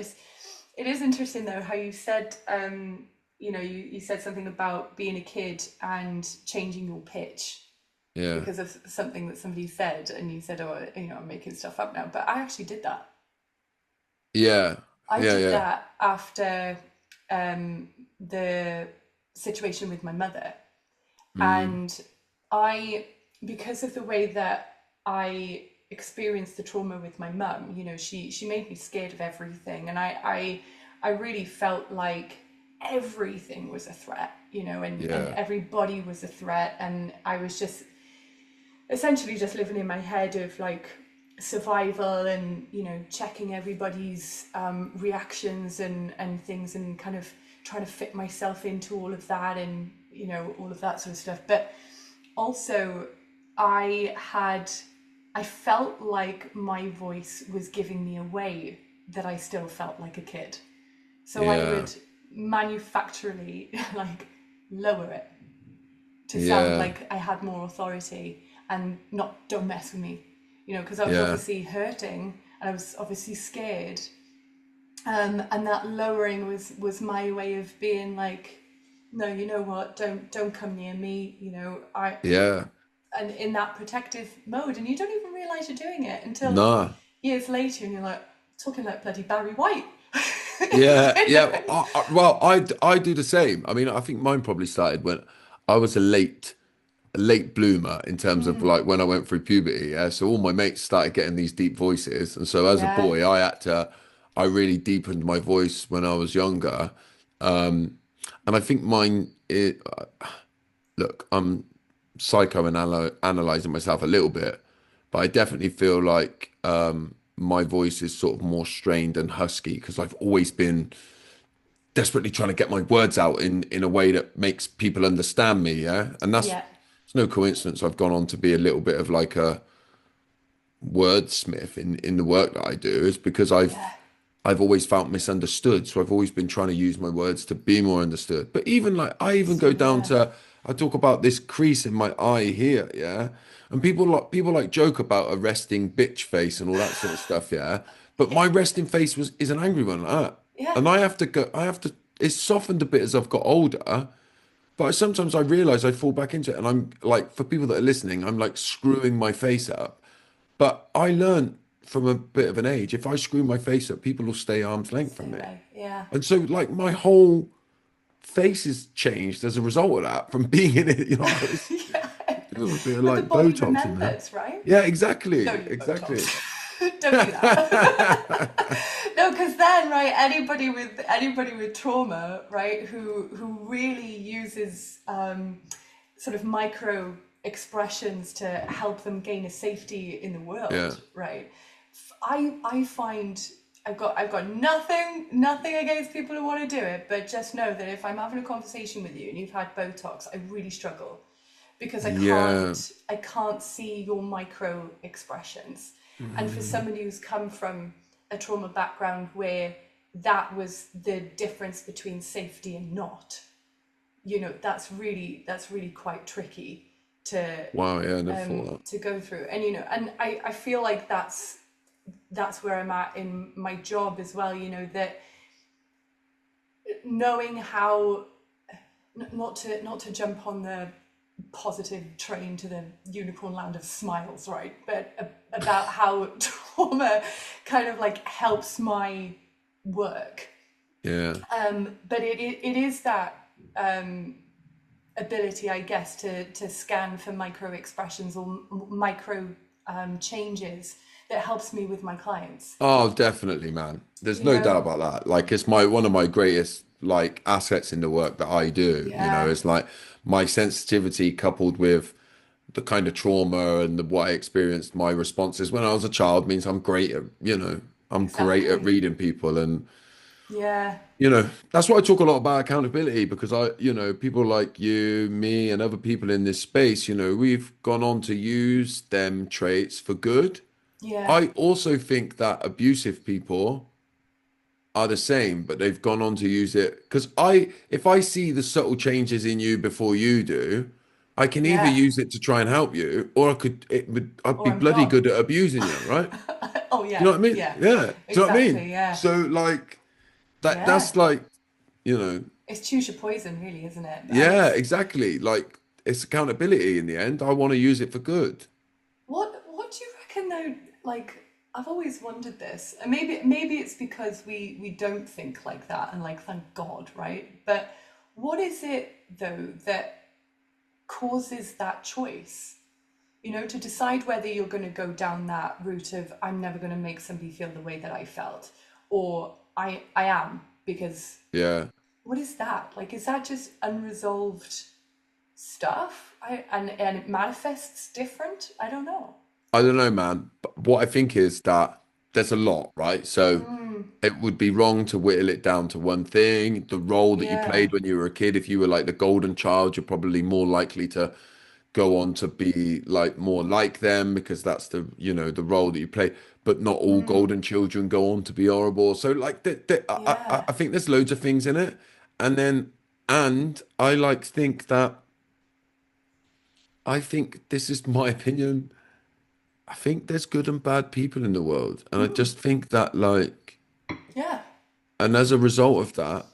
Speaker 2: It is interesting though how you said, you said something about being a kid and changing your pitch
Speaker 1: Yeah.
Speaker 2: because of something that somebody said, and you said, oh, I'm making stuff up now. But I actually did that.
Speaker 1: Yeah.
Speaker 2: I
Speaker 1: Yeah.
Speaker 2: did
Speaker 1: Yeah.
Speaker 2: that after the situation with my mother.
Speaker 1: Mm.
Speaker 2: And I, because of the way that I experienced the trauma with my mum, she made me scared of everything. And I really felt like everything was a threat, and
Speaker 1: Yeah.
Speaker 2: everybody was a threat. And I was just essentially just living in my head of like survival, and checking everybody's reactions and things, and kind of trying to fit myself into all of that, and all of that sort of stuff. But also, I felt like my voice was giving me away, that I still felt like a kid. So I
Speaker 1: Yeah.
Speaker 2: would manufacturally like lower it to sound
Speaker 1: Yeah.
Speaker 2: like I had more authority, and not, don't mess with me, because I was
Speaker 1: Yeah.
Speaker 2: obviously hurting, and I was obviously scared. And that lowering was my way of being like, no, you know what, don't come near me, I
Speaker 1: Yeah.
Speaker 2: and in that protective mode, and you don't even realize you're doing it until
Speaker 1: Nah.
Speaker 2: years later, and you're like talking like bloody Barry White.
Speaker 1: Yeah.
Speaker 2: You
Speaker 1: Yeah.
Speaker 2: know?
Speaker 1: Well, I do the same. I mean, I think mine probably started when I was a late bloomer in terms of like when I went through puberty. Yeah. So all my mates started getting these deep voices. And so as a
Speaker 2: Yeah,
Speaker 1: boy, I really deepened my voice when I was younger. And I think look, I'm psychoanalyzing myself a little bit, but I definitely feel like my voice is sort of more strained and husky because I've always been desperately trying to get my words out in a way that makes people understand me. Yeah, and that's
Speaker 2: yeah,
Speaker 1: it's no coincidence. I've gone on to be a little bit of like a wordsmith in the work that I do, is because
Speaker 2: yeah,
Speaker 1: I've always felt misunderstood. So I've always been trying to use my words to be more understood. But even like I even go
Speaker 2: same
Speaker 1: down
Speaker 2: here.
Speaker 1: to I talk about this crease in my eye here, yeah. And people like joke about a resting bitch face and all that sort of stuff, yeah. But
Speaker 2: Yeah,
Speaker 1: my resting face is an angry one like that.
Speaker 2: yeah,
Speaker 1: And I have to it's softened a bit as I've got older, but sometimes I realize I fall back into it and I'm like, for people that are listening, I'm like screwing my face up. But I learned from a bit of an age, if I screw my face up, people will stay arm's length from
Speaker 2: stay
Speaker 1: me.
Speaker 2: away. Yeah,
Speaker 1: And so, like, my whole face has changed as a result of that from being in it. I've got this
Speaker 2: yeah.
Speaker 1: a bit of
Speaker 2: But the
Speaker 1: like
Speaker 2: body
Speaker 1: Botox in there.
Speaker 2: remembers, right?
Speaker 1: Yeah, exactly.
Speaker 2: Don't use
Speaker 1: Exactly.
Speaker 2: Botox. don't do that. No, because then, right, anybody with trauma, right, who really uses sort of micro expressions to help them gain a safety in the
Speaker 1: Yeah.
Speaker 2: world, right? I find I've got nothing against people who want to do it, but just know that if I'm having a conversation with you and you've had Botox, I really struggle because
Speaker 1: Yeah.
Speaker 2: I can't see your micro expressions. And for
Speaker 1: Mm.
Speaker 2: somebody who's come from a trauma background where that was the difference between safety and not, that's really quite tricky to
Speaker 1: Wow, yeah, I never thought
Speaker 2: to go through. And and I feel like that's where I'm at in my job as well, that knowing how not to jump on the positive train to the unicorn land of smiles, right? But about how trauma kind of like helps my work.
Speaker 1: that.
Speaker 2: But it is that ability, I guess, to scan for micro expressions or micro changes that helps me with my clients.
Speaker 1: Oh, definitely, man. There's
Speaker 2: You
Speaker 1: no doubt
Speaker 2: know,
Speaker 1: about that. Like it's my one of my greatest like assets in the work that I do,
Speaker 2: yeah,
Speaker 1: it's like my sensitivity coupled with the kind of trauma and what I experienced, my responses when I was a child means I'm great at, I'm great at
Speaker 2: exactly.
Speaker 1: reading people and
Speaker 2: Yeah,
Speaker 1: that's why I talk a lot about accountability because people like you, me, and other people in this space, we've gone on to use them traits for good.
Speaker 2: yeah,
Speaker 1: I also think that abusive people are the same, but they've gone on to use it because if I see the subtle changes in you before you do, I can either
Speaker 2: yeah.
Speaker 1: use it to try and help you, or I'd
Speaker 2: Or
Speaker 1: be
Speaker 2: I'm
Speaker 1: bloody
Speaker 2: gone.
Speaker 1: good at abusing you, right?
Speaker 2: Oh
Speaker 1: Do you know
Speaker 2: yeah,
Speaker 1: what I mean?
Speaker 2: yeah,
Speaker 1: Yeah. Do you know what I mean?
Speaker 2: exactly, yeah,
Speaker 1: So like
Speaker 2: yeah.
Speaker 1: that's like, you know,
Speaker 2: It's choose your poison, really, isn't it? And
Speaker 1: yeah, exactly. Like it's accountability in the end. I want to use it for good.
Speaker 2: what do you reckon though? Like, I've always wondered this, and maybe it's because we don't think like that, and like thank God, right? But what is it though that causes that choice? To decide whether you're going to go down that route of I'm never going to make somebody feel the way that I felt, or I am, because
Speaker 1: Yeah.
Speaker 2: what is that? Like, is that just unresolved stuff? And it manifests different? I don't know.
Speaker 1: I don't know, man. But what I think is that there's a lot, right? So it would be wrong to whittle it down to one thing. The role that you
Speaker 2: Yeah.
Speaker 1: played when you were a kid, if you were like the golden child, you're probably more likely to go on to be like more like them because that's the role that you play. But not all golden children go on to be horrible. So like
Speaker 2: Yeah.
Speaker 1: I think there's loads of things in it. And then and I like think that I think this is my opinion. I think there's good and bad people in the world. And I just think that like
Speaker 2: Yeah.
Speaker 1: and as a result of that,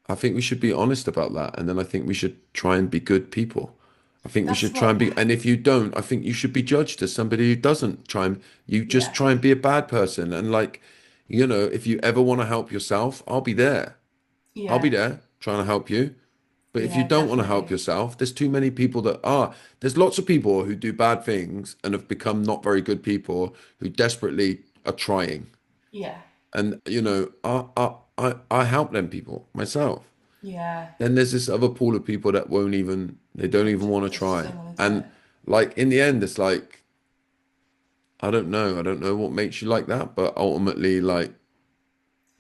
Speaker 1: I think we should be honest about that. And then I think we should try and be good people. I think we
Speaker 2: That's
Speaker 1: should try
Speaker 2: what,
Speaker 1: and be, and if you don't, I think you should be judged as somebody who doesn't try and, you just
Speaker 2: yeah.
Speaker 1: try and be a bad person. And like, if you ever want to help yourself, I'll be there. I'll be
Speaker 2: Yeah.
Speaker 1: there trying to help you. But if you
Speaker 2: Yeah,
Speaker 1: don't want to help
Speaker 2: definitely.
Speaker 1: yourself, there's too many people that are. There's lots of people who do bad things and have become not very good people who desperately are trying.
Speaker 2: Yeah.
Speaker 1: And I help them people myself.
Speaker 2: Yeah.
Speaker 1: Then there's this other pool of people that won't even they don't even want to
Speaker 2: They just
Speaker 1: try.
Speaker 2: don't want to do it.
Speaker 1: And like in the end, it's like I don't know. I don't know what makes you like that, but ultimately, like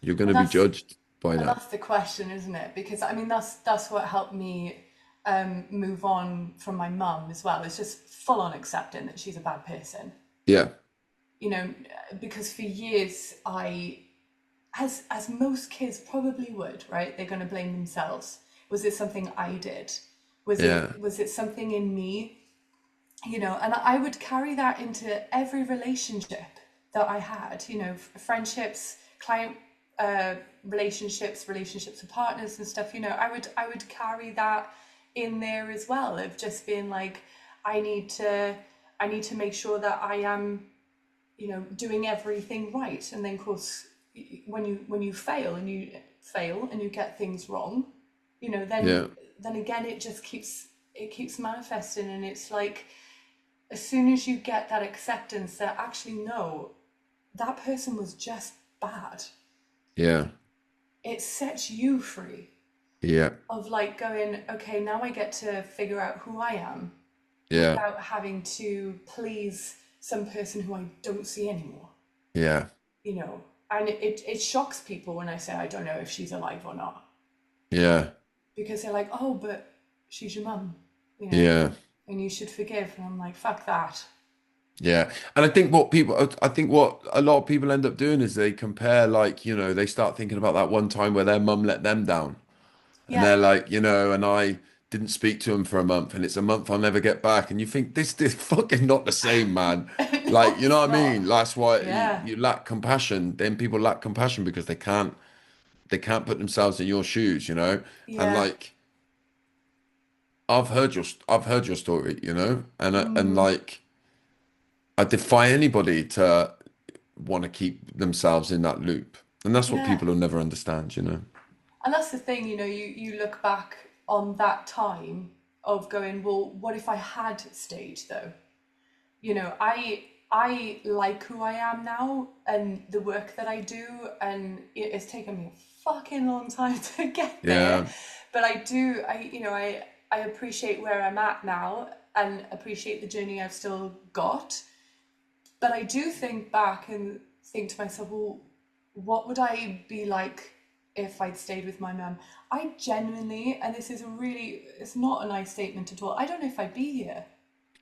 Speaker 1: you're going
Speaker 2: And
Speaker 1: to be
Speaker 2: that's
Speaker 1: judged by
Speaker 2: And
Speaker 1: that.
Speaker 2: that's the question, isn't it? Because I mean, that's what helped me move on from my mum as well. It's just full on accepting that she's a bad person.
Speaker 1: Yeah,
Speaker 2: You know, because for years as most kids probably would, right? They're going to blame themselves. Was it something I did?
Speaker 1: yeah,
Speaker 2: Was it something in me? And I would carry that into every relationship that I had. Friendships, client relationships with partners and stuff. I would carry that in there as well, of just being like, I need to make sure that I am, doing everything right. And then of course, when you fail and you get things wrong,
Speaker 1: yeah,
Speaker 2: then again it keeps manifesting. And it's like, as soon as you get that acceptance that actually no, that person was just bad.
Speaker 1: Yeah.
Speaker 2: It sets you free
Speaker 1: Yeah.
Speaker 2: of like going, okay, now I get to figure out who I am
Speaker 1: Yeah.
Speaker 2: without having to please some person who I don't see anymore,
Speaker 1: Yeah.
Speaker 2: you know. And it shocks people when I say I don't know if she's alive or not,
Speaker 1: Yeah.
Speaker 2: because they're like, oh, but she's your mum, you know,
Speaker 1: Yeah.
Speaker 2: and you should forgive. And I'm like, fuck that.
Speaker 1: Yeah. And I think what a lot of people end up doing is they compare, like, they start thinking about that one time where their mum let them down. And
Speaker 2: Yeah.
Speaker 1: they're like, and I didn't speak to him for a month and it's a month I'll never get back. And you think this fucking not the same, man.
Speaker 2: No,
Speaker 1: Like, you know
Speaker 2: it's
Speaker 1: what I
Speaker 2: not.
Speaker 1: mean? That's why
Speaker 2: Yeah.
Speaker 1: you lack compassion. Then people lack compassion because they can't put themselves in your shoes, And
Speaker 2: Yeah.
Speaker 1: like I've heard your story, and
Speaker 2: Mm,
Speaker 1: like I defy anybody to want to keep themselves in that loop. And that's what
Speaker 2: yeah.
Speaker 1: people will never understand.
Speaker 2: And that's the thing, you look back on that time of going, well, what if I had stayed though? I like who I am now and the work that I do, and it's taken me a fucking long time to get there.
Speaker 1: Yeah.
Speaker 2: But I do, I appreciate where I'm at now and appreciate the journey I've still got. But I do think back and think to myself, well, what would I be like if I'd stayed with my mum? I genuinely, and this is it's not a nice statement at all. I don't know if I'd be here.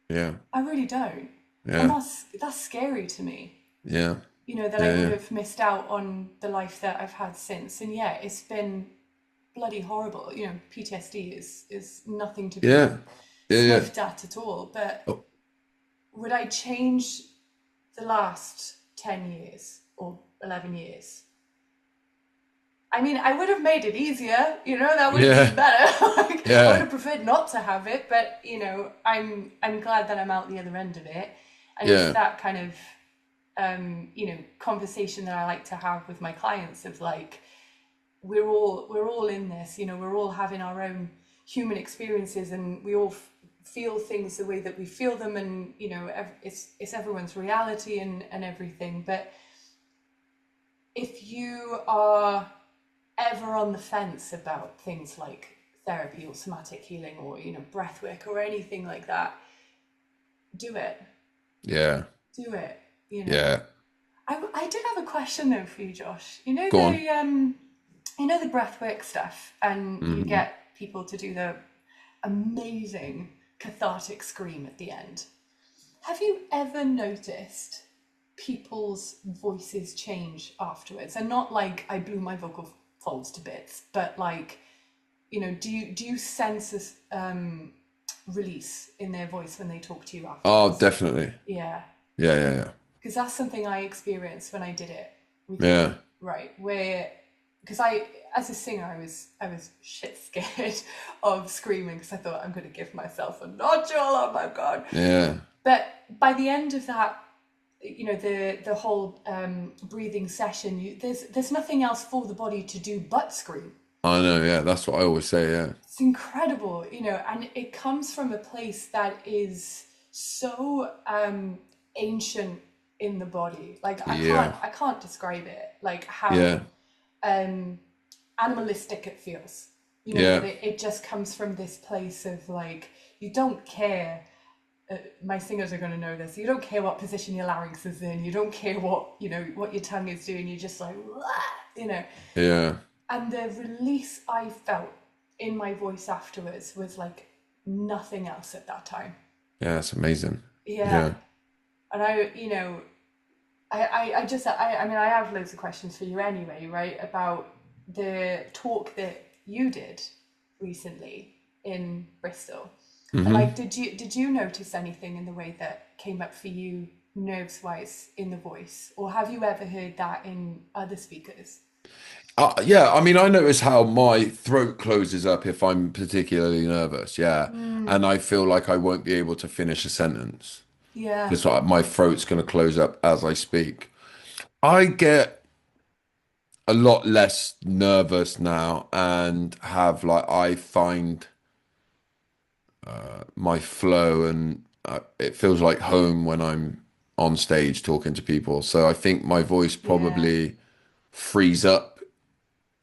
Speaker 1: Yeah.
Speaker 2: I really don't. And
Speaker 1: Yeah.
Speaker 2: that's scary to me.
Speaker 1: Yeah.
Speaker 2: That I
Speaker 1: Yeah.
Speaker 2: would
Speaker 1: Yeah.
Speaker 2: have missed out on the life that I've had since. And yeah, it's been bloody horrible. PTSD is nothing to be
Speaker 1: Yeah. Yeah. Yeah.
Speaker 2: sniffed at all. But
Speaker 1: Oh,
Speaker 2: would I change the last 10 years or 11 years? I mean, I would have made it easier, that would have been
Speaker 1: yeah.
Speaker 2: better. Like, I would
Speaker 1: Yeah.
Speaker 2: have preferred not to have it, but I'm glad that I'm out the other end of it. And it's
Speaker 1: Yeah.
Speaker 2: that kind of conversation that I like to have with my clients of like, we're all in this, we're all having our own human experiences, and we all feel things the way that we feel them, and it's everyone's reality and everything. But if you are ever on the fence about things like therapy or somatic healing or breath work or anything like that, do it.
Speaker 1: Yeah.
Speaker 2: Do it. you know
Speaker 1: Yeah.
Speaker 2: I did have a question though for you, Josh.
Speaker 1: Go on.
Speaker 2: The breathwork stuff, and you
Speaker 1: Hmm.
Speaker 2: get people to do the amazing cathartic scream at the end. Have you ever noticed people's voices change afterwards? And not like I blew my vocal folds to bits, but like, do you sense this release in their voice when they talk to you
Speaker 1: Oh,
Speaker 2: afterwards?
Speaker 1: definitely.
Speaker 2: Yeah.
Speaker 1: Yeah. Yeah.
Speaker 2: Because that's something I experienced when I did it with
Speaker 1: Yeah.
Speaker 2: you,
Speaker 1: Yeah.
Speaker 2: right? Where, because as a singer, I was shit scared of screaming because I thought I'm going to give myself a nodule. Oh my god!
Speaker 1: Yeah.
Speaker 2: But by the end of that, the whole breathing session, there's nothing else for the body to do but scream.
Speaker 1: I know. Yeah. That's what I always say. Yeah.
Speaker 2: It's incredible, and it comes from a place that is so ancient in the body. Like I can't
Speaker 1: Yeah.
Speaker 2: I can't describe it. Like
Speaker 1: Yeah.
Speaker 2: how um animalistic it feels. That
Speaker 1: Yeah.
Speaker 2: it just comes from this place of like, you don't care. My singers are going to know this. You don't care what position your larynx is in. You don't care what your tongue is doing. You're just like, you know.
Speaker 1: Yeah.
Speaker 2: And the release I felt in my voice afterwards was like nothing else at that time.
Speaker 1: Yeah. It's amazing.
Speaker 2: Yeah.
Speaker 1: Yeah.
Speaker 2: And I mean, I have loads of questions for you anyway, right? About the talk that you did recently in Bristol. And
Speaker 1: Hmm.
Speaker 2: like, did you notice anything in the way that came up for you nerves wise in the voice? Or have you ever heard that in other speakers?
Speaker 1: Yeah, I mean, I notice how my throat closes up if I'm particularly nervous. Yeah.
Speaker 2: Mm,
Speaker 1: And I feel like I won't be able to finish a sentence
Speaker 2: yeah.
Speaker 1: because my throat's going to close up as I speak. I get a lot less nervous now and I find my flow and it feels like home when I'm on stage talking to people. So I think my voice
Speaker 2: Yeah.
Speaker 1: probably frees up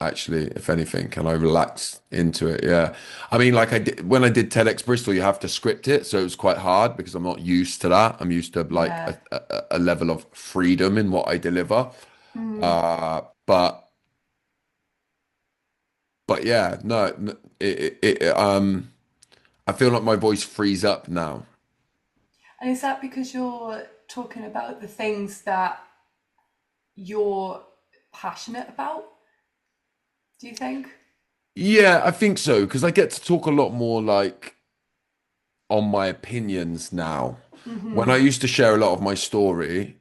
Speaker 1: actually, if anything, and I relax into it. Yeah. I mean, like I did when I did TEDx Bristol, you have to script it, so it was quite hard because I'm not used to that. I'm used to like
Speaker 2: Yeah.
Speaker 1: a level of freedom in what I deliver.
Speaker 2: Mm.
Speaker 1: But yeah, no, I feel like my voice frees up now.
Speaker 2: And is that because you're talking about the things that you're passionate about, do you think?
Speaker 1: Yeah, I think so because I get to talk a lot more like on my opinions now. When I
Speaker 2: Mm-hmm.
Speaker 1: used to share a lot of my story,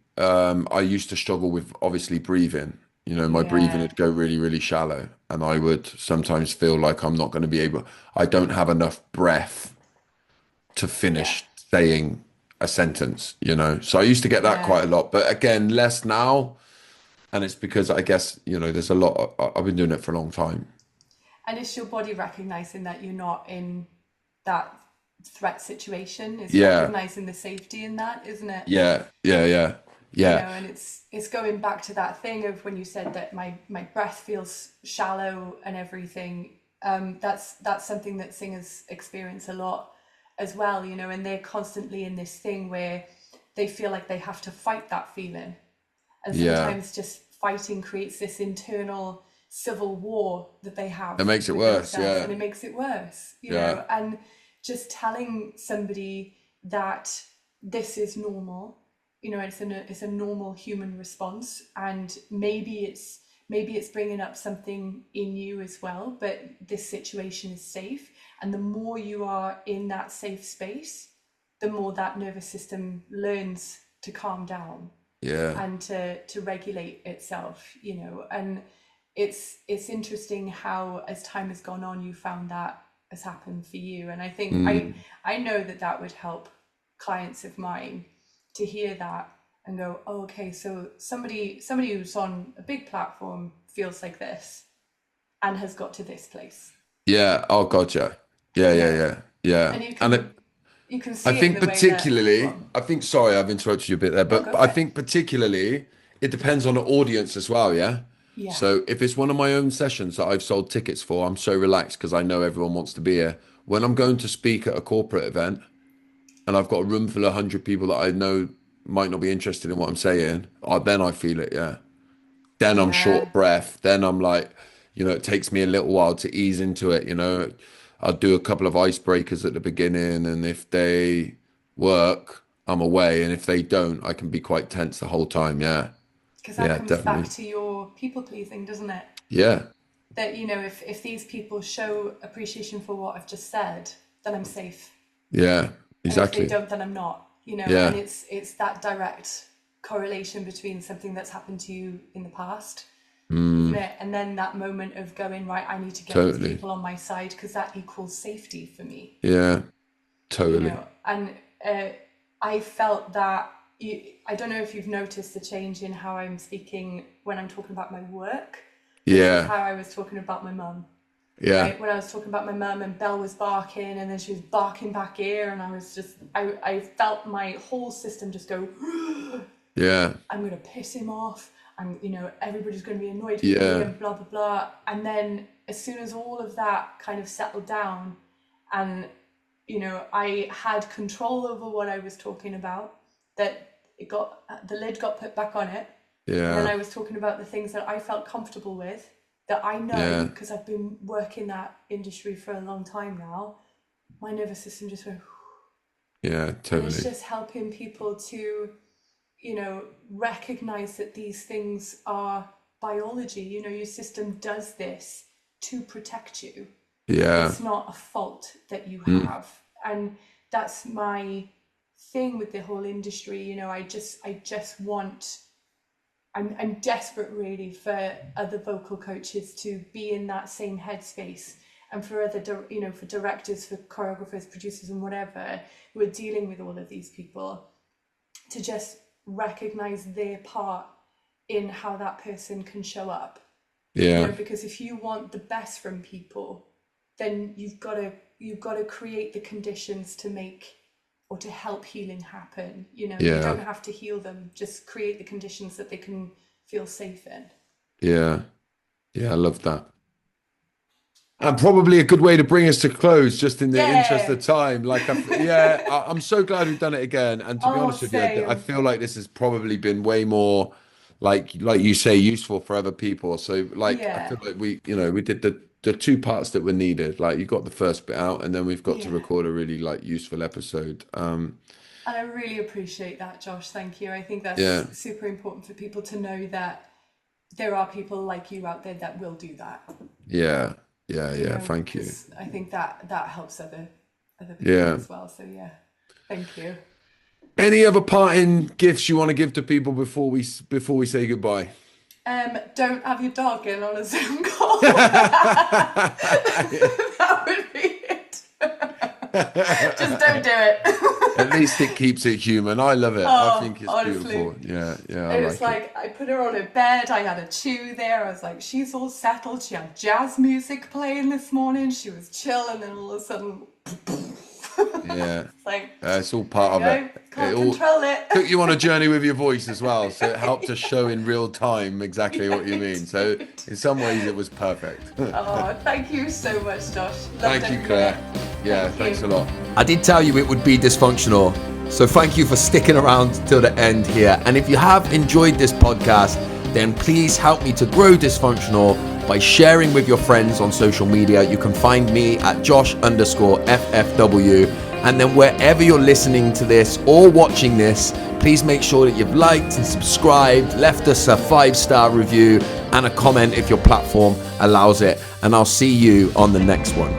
Speaker 1: I used to struggle with obviously breathing. You know, my breathing
Speaker 2: Yeah.
Speaker 1: would go really, really shallow, and I would sometimes feel like I'm not going to be able, I don't have enough breath to
Speaker 2: Yeah.
Speaker 1: finish saying a sentence, you know. So I used to get that
Speaker 2: Yeah.
Speaker 1: quite a lot, but again, less now. And it's because I guess, you know, there's a lot, I've been doing it for a long time.
Speaker 2: And it's your body recognizing that you're not in that threat situation. It's
Speaker 1: Yeah,
Speaker 2: recognizing the safety in that, isn't it?
Speaker 1: yeah, yeah, yeah,
Speaker 2: You
Speaker 1: yeah,
Speaker 2: know, and it's going back to that thing of when you said that my breath feels shallow and everything. That's something that singers experience a lot as well, you know, and they're constantly in this thing where they feel like they have to fight that feeling. And
Speaker 1: yeah.
Speaker 2: sometimes just fighting creates this internal civil war that they
Speaker 1: It
Speaker 2: have
Speaker 1: makes it
Speaker 2: with
Speaker 1: worse.
Speaker 2: themselves,
Speaker 1: Yeah,
Speaker 2: and it makes it worse, you
Speaker 1: yeah,
Speaker 2: know. And just telling somebody that this is normal, you know, it's a normal human response, and maybe it's bringing up something in you as well, but this situation is safe. And the more you are in that safe space, the more that nervous system learns to calm down
Speaker 1: yeah.
Speaker 2: and to regulate itself, you know. And it's interesting how as time has gone on you found that has happened for you. And I think
Speaker 1: Mm.
Speaker 2: I know that that would help clients of mine to hear that and go, oh, okay, so somebody who's on a big platform feels like this and has got to this place,
Speaker 1: Yeah. Oh, gotcha. Yeah,
Speaker 2: you
Speaker 1: yeah,
Speaker 2: know.
Speaker 1: yeah, yeah.
Speaker 2: And
Speaker 1: And it,
Speaker 2: you can
Speaker 1: I
Speaker 2: see it in
Speaker 1: think
Speaker 2: the way that go
Speaker 1: particularly,
Speaker 2: on.
Speaker 1: I think, sorry, I've interrupted you a bit there,
Speaker 2: No,
Speaker 1: but,
Speaker 2: go
Speaker 1: but
Speaker 2: for
Speaker 1: I
Speaker 2: it.
Speaker 1: think particularly it depends on the audience as well. Yeah.
Speaker 2: Yeah.
Speaker 1: So if it's one of my own sessions that I've sold tickets for, I'm so relaxed because I know everyone wants to be here. When I'm going to speak at a corporate event and I've got a room full of 100 people that I know might not be interested in what I'm saying, then I feel it. Yeah. Then I'm short
Speaker 2: Yeah.
Speaker 1: of breath. Then I'm like, you know, it takes me a little while to ease into it. You know, I'll do a couple of icebreakers at the beginning, and if they work, I'm away, and if they don't, I can be quite tense the whole time. Yeah,
Speaker 2: Because that
Speaker 1: yeah,
Speaker 2: comes back
Speaker 1: definitely.
Speaker 2: to your people pleasing, doesn't it?
Speaker 1: Yeah,
Speaker 2: That, you know, if these people show appreciation for what I've just said, then I'm safe.
Speaker 1: yeah,
Speaker 2: And if they
Speaker 1: exactly.
Speaker 2: don't, then I'm not, you know. And
Speaker 1: Yeah,
Speaker 2: it's that direct correlation between something that's happened to you in the past, isn't
Speaker 1: mm,
Speaker 2: it? And then that moment of going, right, I need to get these
Speaker 1: totally.
Speaker 2: people on my side because that equals safety for me,
Speaker 1: Yeah,
Speaker 2: you
Speaker 1: totally.
Speaker 2: know. And uh, I felt that I don't know if you've noticed the change in how I'm speaking when I'm talking about my work versus
Speaker 1: Yeah,
Speaker 2: how I was talking about my mum.
Speaker 1: yeah,
Speaker 2: Right, when I was talking about my mum and Belle was barking and then she was barking back here, and I was just I felt my whole system just go,
Speaker 1: yeah,
Speaker 2: I'm gonna piss him off. I'm, you know, everybody's gonna be annoyed with me
Speaker 1: yeah,
Speaker 2: and blah blah blah. And then as soon as all of that kind of settled down, and you know, I had control over what I was talking about, that it got the lid got put back on it, and then
Speaker 1: yeah,
Speaker 2: I was talking about the things that I felt comfortable with, that I know
Speaker 1: yeah,
Speaker 2: because I've been working that industry for a long time now. My nervous system just went,
Speaker 1: yeah,
Speaker 2: and it's
Speaker 1: totally.
Speaker 2: just helping people to, you know, recognize that these things are biology. You know, your system does this to protect you.
Speaker 1: Yeah,
Speaker 2: It's not a fault that you
Speaker 1: mm,
Speaker 2: have. And that's my thing with the whole industry. You know, I just want, I'm desperate really for other vocal coaches to be in that same headspace, and for other, you know, for directors, for choreographers, producers, and whatever who are dealing with all of these people, to just recognize their part in how that person can show up. You
Speaker 1: yeah,
Speaker 2: know, because if you want the best from people, then you've got to create the conditions to make or to help healing happen. You know,
Speaker 1: Yeah.
Speaker 2: you don't have to heal them, just create the conditions that they can feel safe in.
Speaker 1: Yeah. Yeah, I love that. And probably a good way to bring us to close, just in the interest of time. Like, I'm so glad we've done it again. And to be honest with you, I
Speaker 2: Same.
Speaker 1: feel like this has probably been way more, like you say, useful for other people. So, like, I
Speaker 2: Yeah.
Speaker 1: feel like we did the two parts that were needed. Like, you got the first bit out, and then we've got to
Speaker 2: Yeah.
Speaker 1: record a really like useful episode.
Speaker 2: And I really appreciate that, Josh. Thank you. I think that's
Speaker 1: Yeah,
Speaker 2: super important for people to know that there are people like you out there that will do that.
Speaker 1: yeah,
Speaker 2: You know,
Speaker 1: Thank you.
Speaker 2: because I think that helps other people
Speaker 1: Yeah.
Speaker 2: as well. So yeah, thank you.
Speaker 1: Any other parting gifts you want to give to people before we say goodbye?
Speaker 2: Don't have your dog in on a Zoom call. That would be it. Just don't do it.
Speaker 1: At least it keeps it human. I love it. I think it's
Speaker 2: honestly.
Speaker 1: beautiful. Yeah,
Speaker 2: It was like I put her on her bed, I had a chew there, I was like, she's all settled, she had jazz music playing this morning, she was chill, and then all of a sudden
Speaker 1: Yeah,
Speaker 2: it's like
Speaker 1: it's all part of it.
Speaker 2: Can't control it.
Speaker 1: Took you on a journey with your voice as well, so it helped to show in real time exactly what you mean. So in some ways it was perfect.
Speaker 2: Oh, thank you so much, Josh.
Speaker 1: Thank you, Claire. Yeah, thanks a lot.
Speaker 3: I did tell you it would be dysfunctional, so thank you for sticking around till the end here. And if you have enjoyed this podcast, then please help me to grow Dysfunctional by sharing with your friends on social media. You can find me at Josh_FFW. And then wherever you're listening to this or watching this, please make sure that you've liked and subscribed, left us a 5-star review and a comment if your platform allows it. And I'll see you on the next one.